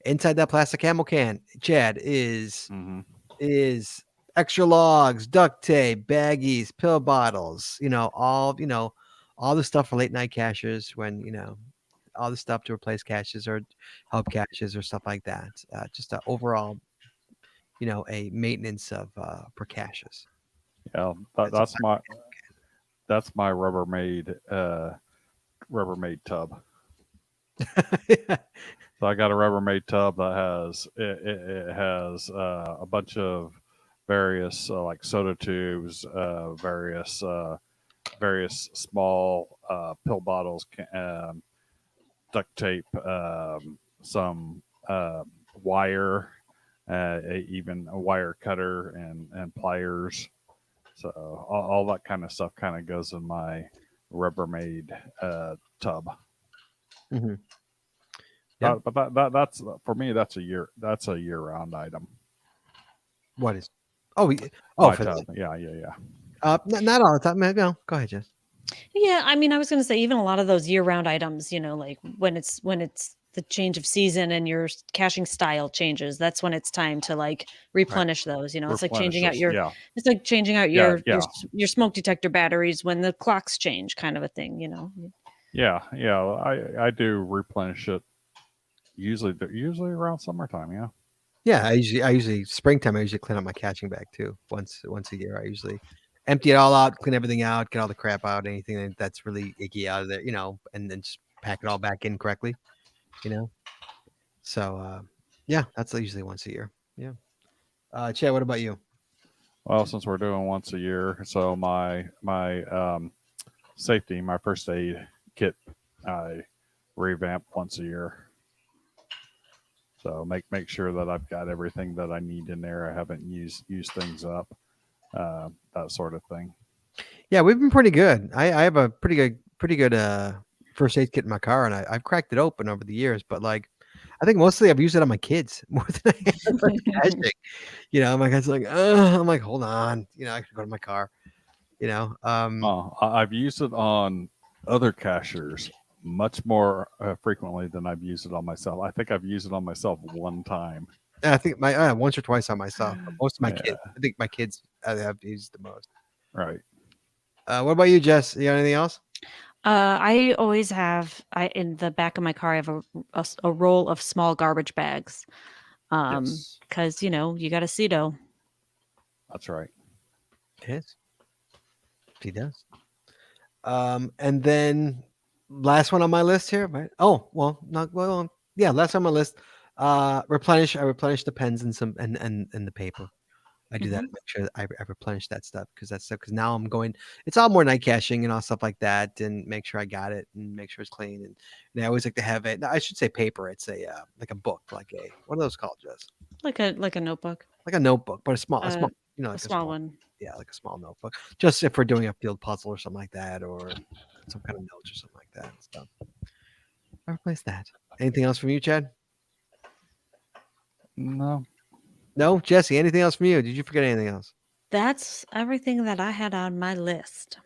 Speaker 1: Inside that plastic ammo can, Chad,
Speaker 3: Mhm.
Speaker 1: is extra logs, duct tape, baggies, pill bottles. All the stuff for late night caches when all the stuff to replace caches or help caches or stuff like that. Just a overall, a maintenance of per caches.
Speaker 3: Yeah, that's my Rubbermaid tub. So I got a Rubbermaid tub that has a bunch of various like soda tubes, various small pill bottles, duct tape, some wire, even a wire cutter and pliers. So all that kind of stuff kind of goes in my Rubbermaid tub.
Speaker 1: Mm-hmm. Yeah.
Speaker 3: But that's for me. That's a year round item.
Speaker 1: What is? Oh,
Speaker 3: My
Speaker 1: for
Speaker 3: tub.
Speaker 1: the,
Speaker 3: Yeah.
Speaker 1: not all the time. No, go ahead, Jess.
Speaker 2: Yeah, I mean, I was going to say even a lot of those year-round items, like when it's the change of season and your caching style changes, that's when it's time to like replenish those. You know, it's like changing out your
Speaker 3: Yeah.
Speaker 2: it's like changing out
Speaker 3: Yeah,
Speaker 2: your smoke detector batteries when the clocks change, kind of a thing. You know.
Speaker 3: Yeah. I do replenish it usually around summertime. Yeah.
Speaker 1: Yeah, I usually springtime. I usually clean up my catching bag too. Once a year, I usually empty it all out, clean everything out, get all the crap out, anything that's really icky out of there, you know, and then just pack it all back in correctly, you know. So yeah, that's usually once a year. Yeah. Chad, what about you?
Speaker 3: Well, since we're doing once a year, so my safety, my first aid kit, I revamp once a year. So make sure that I've got everything that I need in there. I haven't used things up, that sort of thing.
Speaker 1: Yeah, we've been pretty good. I have a pretty good first aid kit in my car, and I've cracked it open over the years. But like, I think mostly I've used it on my kids more than I have on caching. You know, my kid's like, I'm like, hold on, you know, I can go to my car. You know,
Speaker 3: I've used it on other cachers much more frequently than I've used it on myself. I think I've used it on myself one time.
Speaker 1: I think my once or twice on myself. But most of my
Speaker 3: Yeah.
Speaker 1: kids, I think my kids have used the most.
Speaker 3: Right.
Speaker 1: What about you, Jess? You got anything else?
Speaker 2: I always have in the back of my car. I have a roll of small garbage bags.
Speaker 3: Yes.
Speaker 2: Because you know you got a CETO.
Speaker 3: That's right.
Speaker 1: Yes, he does. And then last one on my list here, right? Oh, well, not well. Yeah, last on my list. Replenish. I replenish the pens and some and the paper. I do that to make sure that I replenish that stuff because now I'm going. It's all more night caching and all stuff like that, and make sure I got it and make sure it's clean. And I always like to have it. I should say paper. It's a like a book, like a what are those called, Jess?
Speaker 2: Like a notebook.
Speaker 1: Like a notebook, but a small, you know,
Speaker 2: A
Speaker 1: like
Speaker 2: small one.
Speaker 1: yeah, like a small notebook. Just if we're doing a field puzzle or something like that, or some kind of notes or something like that. So I replace that. Anything else from you, Chad?
Speaker 3: No.
Speaker 1: No, Jesse. Anything else from you? Did you forget anything else?
Speaker 2: That's everything that I had on my list.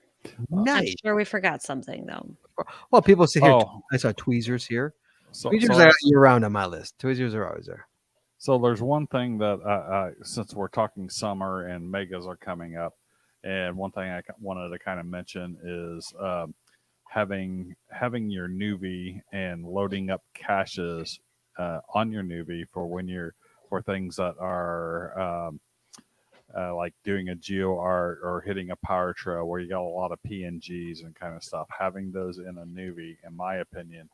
Speaker 2: I'm
Speaker 1: Nice.
Speaker 2: sure we forgot something though.
Speaker 1: Well, people say here.
Speaker 3: Oh,
Speaker 1: I saw tweezers here.
Speaker 3: so,
Speaker 1: Tweezers
Speaker 3: so,
Speaker 1: are year round on my list. Tweezers are always there.
Speaker 3: so there's one thing that since we're talking summer and megas are coming up, and one thing I wanted to kind of mention is having your Nuvi and loading up caches on your Nuvi for things that are like doing a geo art or hitting a power trail where you got a lot of PNGs and kind of stuff. Having those in a Nuvi, in my opinion,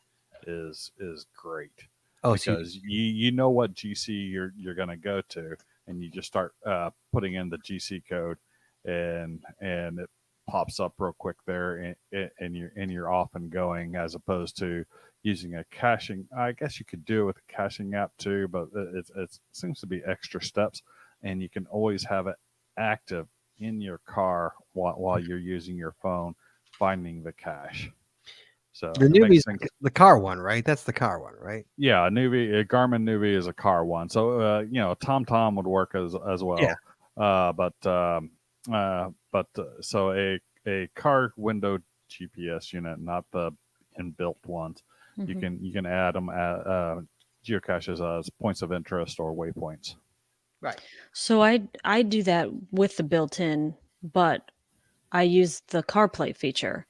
Speaker 3: is great.
Speaker 1: Oh,
Speaker 3: because you know what GC you're going to go to, and you just start putting in the GC code, and it pops up real quick there, and you're off and going, as opposed to using a caching. I guess you could do it with a caching app too, but it seems to be extra steps, and you can always have it active in your car while you're using your phone, finding the cache. So
Speaker 1: the Nuvi's the car one, right? That's the car one, right?
Speaker 3: Yeah, a Garmin Nuvi is a car one. So you know, TomTom would work as well.
Speaker 1: Yeah.
Speaker 3: So a car window GPS unit, not the inbuilt ones. You can add them at geocaches as points of interest or waypoints.
Speaker 1: Right.
Speaker 2: So I do that with the built-in, but I use the CarPlay feature.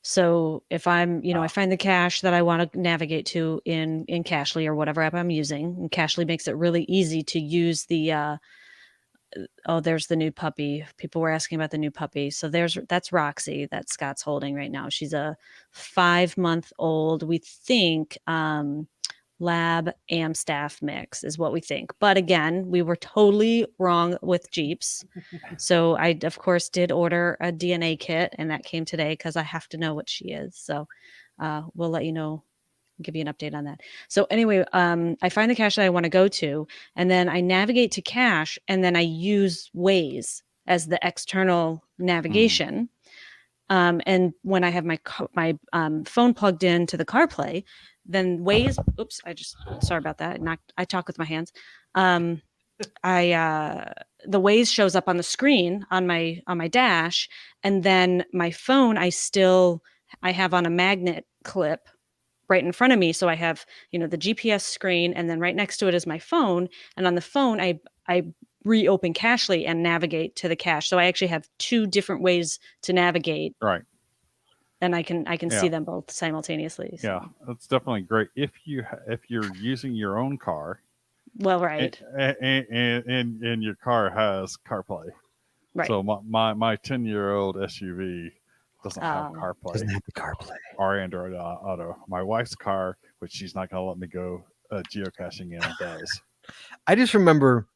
Speaker 2: So if I'm, I find the cache that I want to navigate to in Cachely or whatever app I'm using, and Cachely makes it really easy to use the there's the new puppy. People were asking about the new puppy. So that's Roxy that Scott's holding right now. She's a 5-month-old, we think, lab Amstaff mix is what we think. But again, we were totally wrong with Jeeps. So I, of course, did order a DNA kit, and that came today because I have to know what she is. So we'll let you know, give you an update on that. So anyway, I find the cache that I want to go to, and then I navigate to cache, and then I use Waze as the external navigation. And when I have my phone plugged in to the CarPlay, then Waze, sorry about that. I talk with my hands. The Waze shows up on the screen on my dash, and then my phone I have on a magnet clip right in front of me. So I have, the GPS screen, and then right next to it is my phone. And on the phone, I reopen Cashly and navigate to the cache. So I actually have two different ways to navigate,
Speaker 3: Right.
Speaker 2: and I can see
Speaker 3: Yeah.
Speaker 2: them both simultaneously. So.
Speaker 3: Yeah, that's definitely great. If you're using your own car,
Speaker 2: Well, right.
Speaker 3: and your car has CarPlay.
Speaker 2: Right.
Speaker 3: So my 10-year-old SUV doesn't have CarPlay.
Speaker 1: Doesn't have the CarPlay.
Speaker 3: Or Android Auto. My wife's car, which she's not going to let me go geocaching in, does.
Speaker 1: I just remember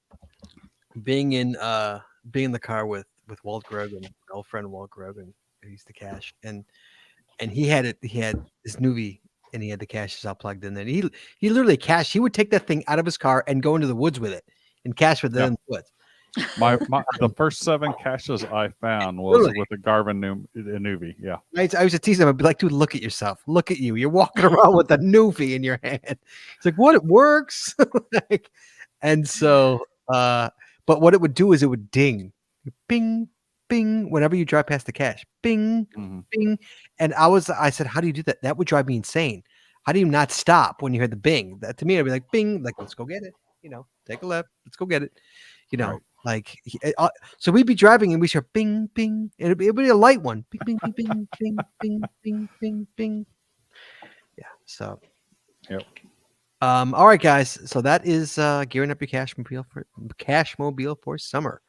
Speaker 1: being in the car with Walt Grogan, my old friend Walt Grogan, who used to cache, and he had this Nuvi, and he had the caches all plugged in there. And he literally cached. He would take that thing out of his car and go into the woods with it and cache with it in the woods.
Speaker 3: The first 7 caches I found was
Speaker 1: Really?
Speaker 3: with the Garmin Nuvi. Yeah.
Speaker 1: I used to tease him. I'd be like, dude, look at yourself. Look at you. You're walking around with a Nuvi in your hand. It's like, what? It works. And so, but what it would do is it would ding, bing, bing, whenever you drive past the cache, bing, bing. And I said, how do you do that? That would drive me insane. How do you not stop when you hear the bing? That to me, I'd be like, bing, like, let's go get it. Take a left. Let's go get it.
Speaker 3: Right.
Speaker 1: Like, so we'd be driving and we hear bing, bing. And it'd be a light one. Bing, bing, bing, bing, bing, bing, bing, bing. Yeah. So.
Speaker 3: Yep.
Speaker 1: All right, guys. So that is gearing up your Cachemobile for summer,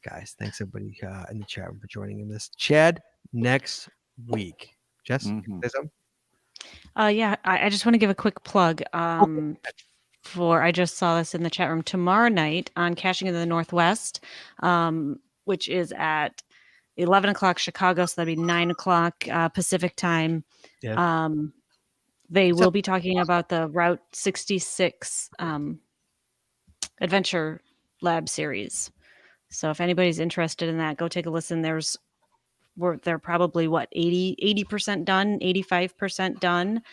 Speaker 1: guys. Thanks everybody in the chat room for joining in this. Chad, next week. Jess, say something?
Speaker 2: Yeah, I just want to give a quick plug. I just saw this in the chat room tomorrow night on Caching in the Northwest, which is at 11 o'clock Chicago, so that'd be 9 o'clock Pacific time.
Speaker 1: Yeah.
Speaker 2: They will be talking about the Route 66 Adventure Lab series. So if anybody's interested in that, go take a listen. They're probably 80% done, 85% done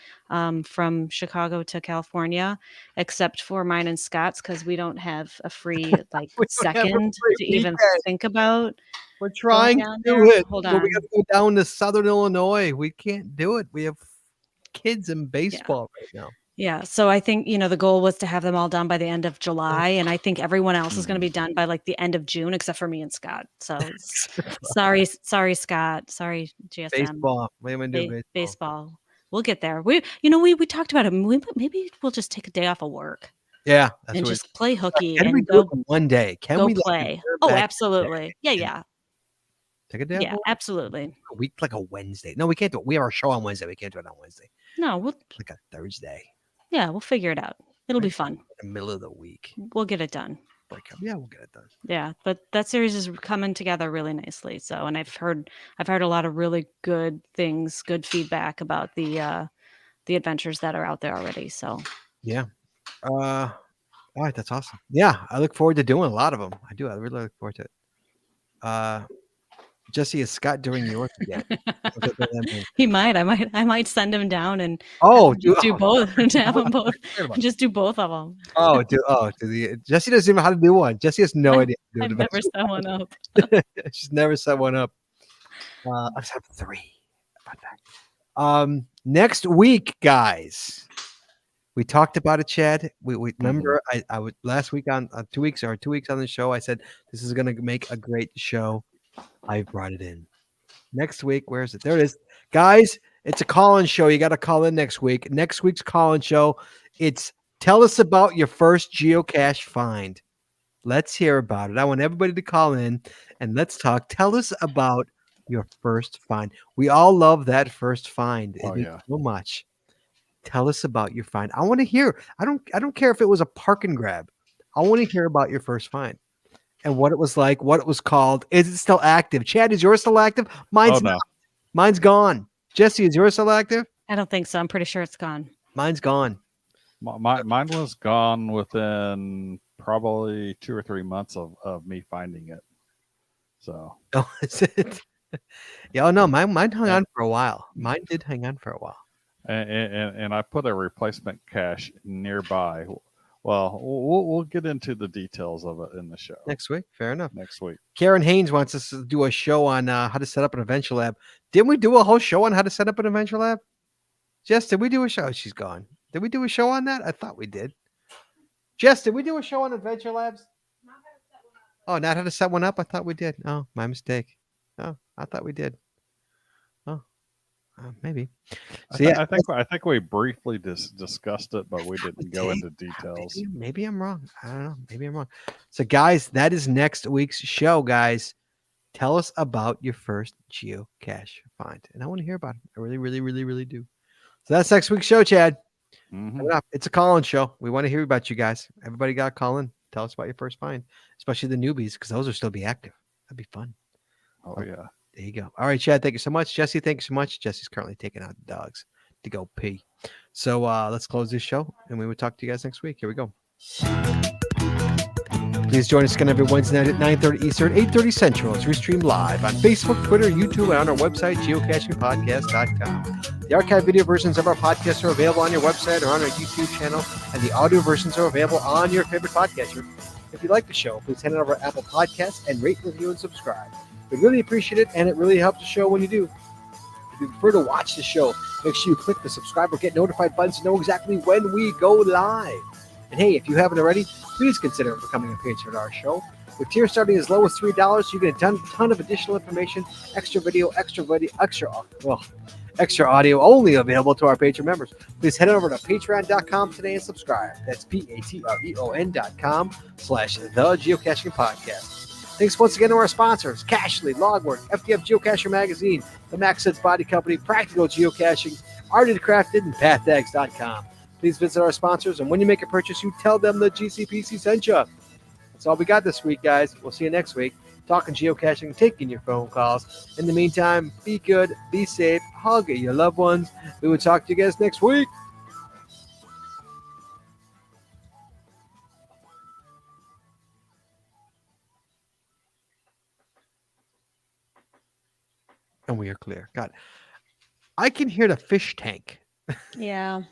Speaker 2: from Chicago to California, except for mine and Scott's, because we don't have a free second to even think about.
Speaker 1: We're trying to do it.
Speaker 2: Hold
Speaker 1: but
Speaker 2: on.
Speaker 1: we got to go down to Southern Illinois. We can't do it. We have kids in baseball right now.
Speaker 2: Yeah. So I think, the goal was to have them all done by the end of July. And I think everyone else is going to be done by the end of June, except for me and Scott. So sorry, Scott. Sorry, GSM.
Speaker 1: Baseball. What am I doing?
Speaker 2: Baseball. We'll get there. We talked about it. Maybe we'll just take a day off of work.
Speaker 1: Yeah.
Speaker 2: And just play hooky
Speaker 1: and go one day. Can we
Speaker 2: play? Oh, absolutely. Yeah.
Speaker 1: Take a day.
Speaker 2: Yeah, absolutely.
Speaker 1: A week, like a Wednesday. No, we can't do it. We have our show on Wednesday. We can't do it on Wednesday.
Speaker 2: No,
Speaker 1: like a Thursday.
Speaker 2: Yeah, we'll figure it out. It'll be fun.
Speaker 1: In the middle of the week.
Speaker 2: We'll get it done.
Speaker 1: Yeah, we'll get it done.
Speaker 2: Yeah, but that series is coming together really nicely. So, and I've heard a lot of really good things, good feedback about the adventures that are out there already. So
Speaker 1: yeah. All right, that's awesome. Yeah, I look forward to doing a lot of them. I do. I really look forward to it. Jesse, is Scott doing yours again?
Speaker 2: He might. I might send him down and do both. To have them both. Just do both of them.
Speaker 1: Jesse doesn't even know how to do one. Jesse has no idea.
Speaker 2: I've never set one up.
Speaker 1: She's never set one up. I just have 3. Next week, guys. We talked about it, Chad. We remember I would last week on 2 weeks on the show. I said this is going to make a great show. I brought it in. Next week, where is it? There it is, guys. It's a call-in show. You got to call in next week. Next week's call-in show. It's tell us about your first geocache find. Let's hear about it. I want everybody to call in and let's talk. Tell us about your first find. We all love that first find.
Speaker 3: Oh, yeah.
Speaker 1: So much. Tell us about your find. I want to hear. I don't care if it was a park and grab. I want to hear about your first find and what it was like, what it was called. Is it still active? Chad, is yours still active? Mine's not. Mine's gone. Jesse, is yours still active?
Speaker 2: I don't think so. I'm pretty sure it's gone.
Speaker 1: Mine's gone.
Speaker 3: Mine was gone within probably 2 or 3 months of me finding it. So.
Speaker 1: Oh, is it? Yeah. Oh no, mine hung on for a while. Mine did hang on for a while.
Speaker 3: And I put a replacement cache nearby. Well, we'll get into the details of it in the show
Speaker 1: next week. Fair enough.
Speaker 3: Next week.
Speaker 1: Karen Haynes wants us to do a show on how to set up an adventure lab. Didn't we do a whole show on how to set up an adventure lab? Jess, did we do a show? She's gone. Did we do a show on that? I thought we did. Jess, did we do a show on Adventure Labs? Oh, not how to set one up? I thought we did. Oh, my mistake. Oh, I thought we did. Oh, maybe. So yeah,
Speaker 3: I think we briefly discussed it, but we didn't go into details.
Speaker 1: Maybe I'm wrong. I don't know. Maybe I'm wrong. So guys, that is next week's show, guys. Tell us about your first geocache find. And I want to hear about it. I really, really, really, really do. So that's next week's show, Chad. It's a call-in show. We want to hear about you guys. Everybody got a call in. Tell us about your first find, especially the newbies, because those will still be active. That'd be fun.
Speaker 3: Oh, yeah.
Speaker 1: There you go. All right, Chad, thank you so much. Jesse, thank you so much. Jesse's currently taking out the dogs to go pee. So let's close this show, and we will talk to you guys next week. Here we go. Please join us again every Wednesday night at 9:30 Eastern, 8:30 Central as we stream live on Facebook, Twitter, YouTube, and on our website, geocachingpodcast.com. The archived video versions of our podcasts are available on your website or on our YouTube channel, and the audio versions are available on your favorite podcatcher. If you like the show, please head over to Apple Podcasts and rate, review, and subscribe. We really appreciate it, and it really helps the show when you do. If you prefer to watch the show, make sure you click the subscribe or get notified buttons to know exactly when we go live. And hey, if you haven't already, please consider becoming a patron of our show. With tiers starting as low as $3, you get a ton of additional information, extra video, extra audio only available to our patron members. Please head over to patreon.com today and subscribe. That's patreon.com/the Geocaching Podcast. Thanks once again to our sponsors, Cachely, Logwork, FTF Geocacher Magazine, the Max Sense Body Company, Practical Geocaching, Arted Crafted, and PathX.com. Please visit our sponsors, and when you make a purchase, you tell them the GCPC sent you. That's all we got this week, guys. We'll see you next week. Talking geocaching, taking your phone calls. In the meantime, be good, be safe, hug your loved ones. We will talk to you guys next week. And we are clear. God, I can hear the fish tank.
Speaker 2: Yeah.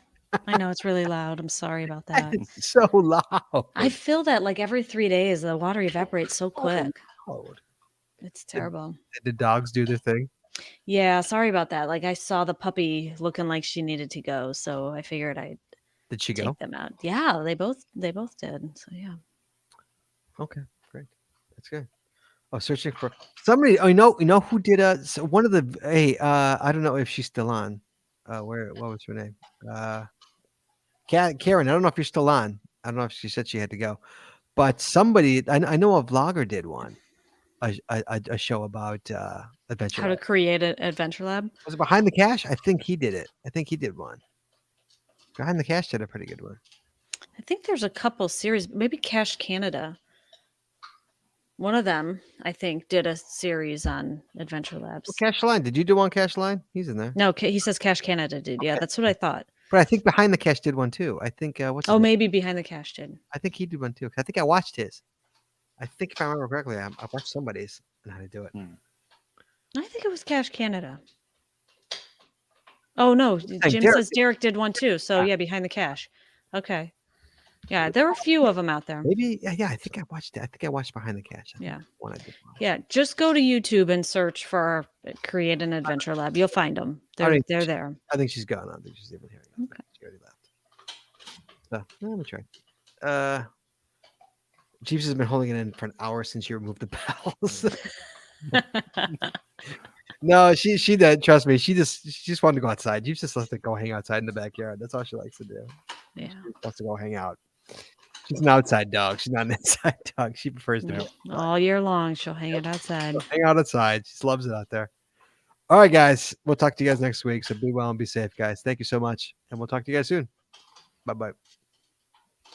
Speaker 2: I know it's really loud. I'm sorry about that.
Speaker 1: It's so loud.
Speaker 2: I feel that like every 3 days, the water evaporates so quick.
Speaker 1: Loud.
Speaker 2: It's terrible.
Speaker 1: Did the dogs do their thing?
Speaker 2: Yeah, sorry about that. Like I saw the puppy looking like she needed to go, so I figured I'd
Speaker 1: Did she
Speaker 2: take
Speaker 1: go?
Speaker 2: them out. Yeah, they both did. So yeah.
Speaker 1: Okay, great. That's good. Oh, searching for somebody. Oh, you know who did one of the I don't know if she's still on. What was her name? Karen, I don't know if you're still on. I don't know if she said she had to go, but somebody I know a vlogger did one, a show about Adventure
Speaker 2: How
Speaker 1: Lab.
Speaker 2: to create an Adventure Lab.
Speaker 1: Was it Behind the Cache? I think he did it. I think he did one. Behind the Cache did a pretty good one.
Speaker 2: I think there's a couple series, maybe Cache Canada. One of them, I think, did a series on Adventure Labs.
Speaker 1: Well, Cache Line, did you do one Cache Line? He's in there.
Speaker 2: No, he says Cache Canada did. Yeah, that's what I thought.
Speaker 1: But I think Behind the Cache did one too. I think what's his name?
Speaker 2: Maybe Behind the Cache did.
Speaker 1: I think he did one too. I think I watched his. I think if I remember correctly, I watched somebody's on how to do it.
Speaker 2: I think it was Cache Canada. Oh no, Jim
Speaker 1: Derek
Speaker 2: says Derek did one too. So yeah, Behind the Cache. Okay. Yeah, there were a few of them out there.
Speaker 1: Maybe, yeah. I think I watched it. I think I watched Behind the Cache.
Speaker 2: Yeah.
Speaker 1: One I did watch.
Speaker 2: Yeah, just go to YouTube and search for Create an Adventure Lab. You'll find them. They're there.
Speaker 1: I think she's gone. I don't think she's even here.
Speaker 2: Okay.
Speaker 1: She already left. So let me try. Jeeves has been holding it in for an hour since you removed the bells. No, she did. Trust me. She just wanted to go outside. Jeeves just lets her go hang outside in the backyard. That's all she likes to do.
Speaker 2: Yeah.
Speaker 1: She wants to go hang out. She's an outside dog. She's not an inside dog. She prefers to be
Speaker 2: all year long. She'll hang it outside.
Speaker 1: hang out outside. She just loves it out there. All right, guys. We'll talk to you guys next week. So be well and be safe, guys. Thank you so much. And we'll talk to you guys soon. Bye-bye.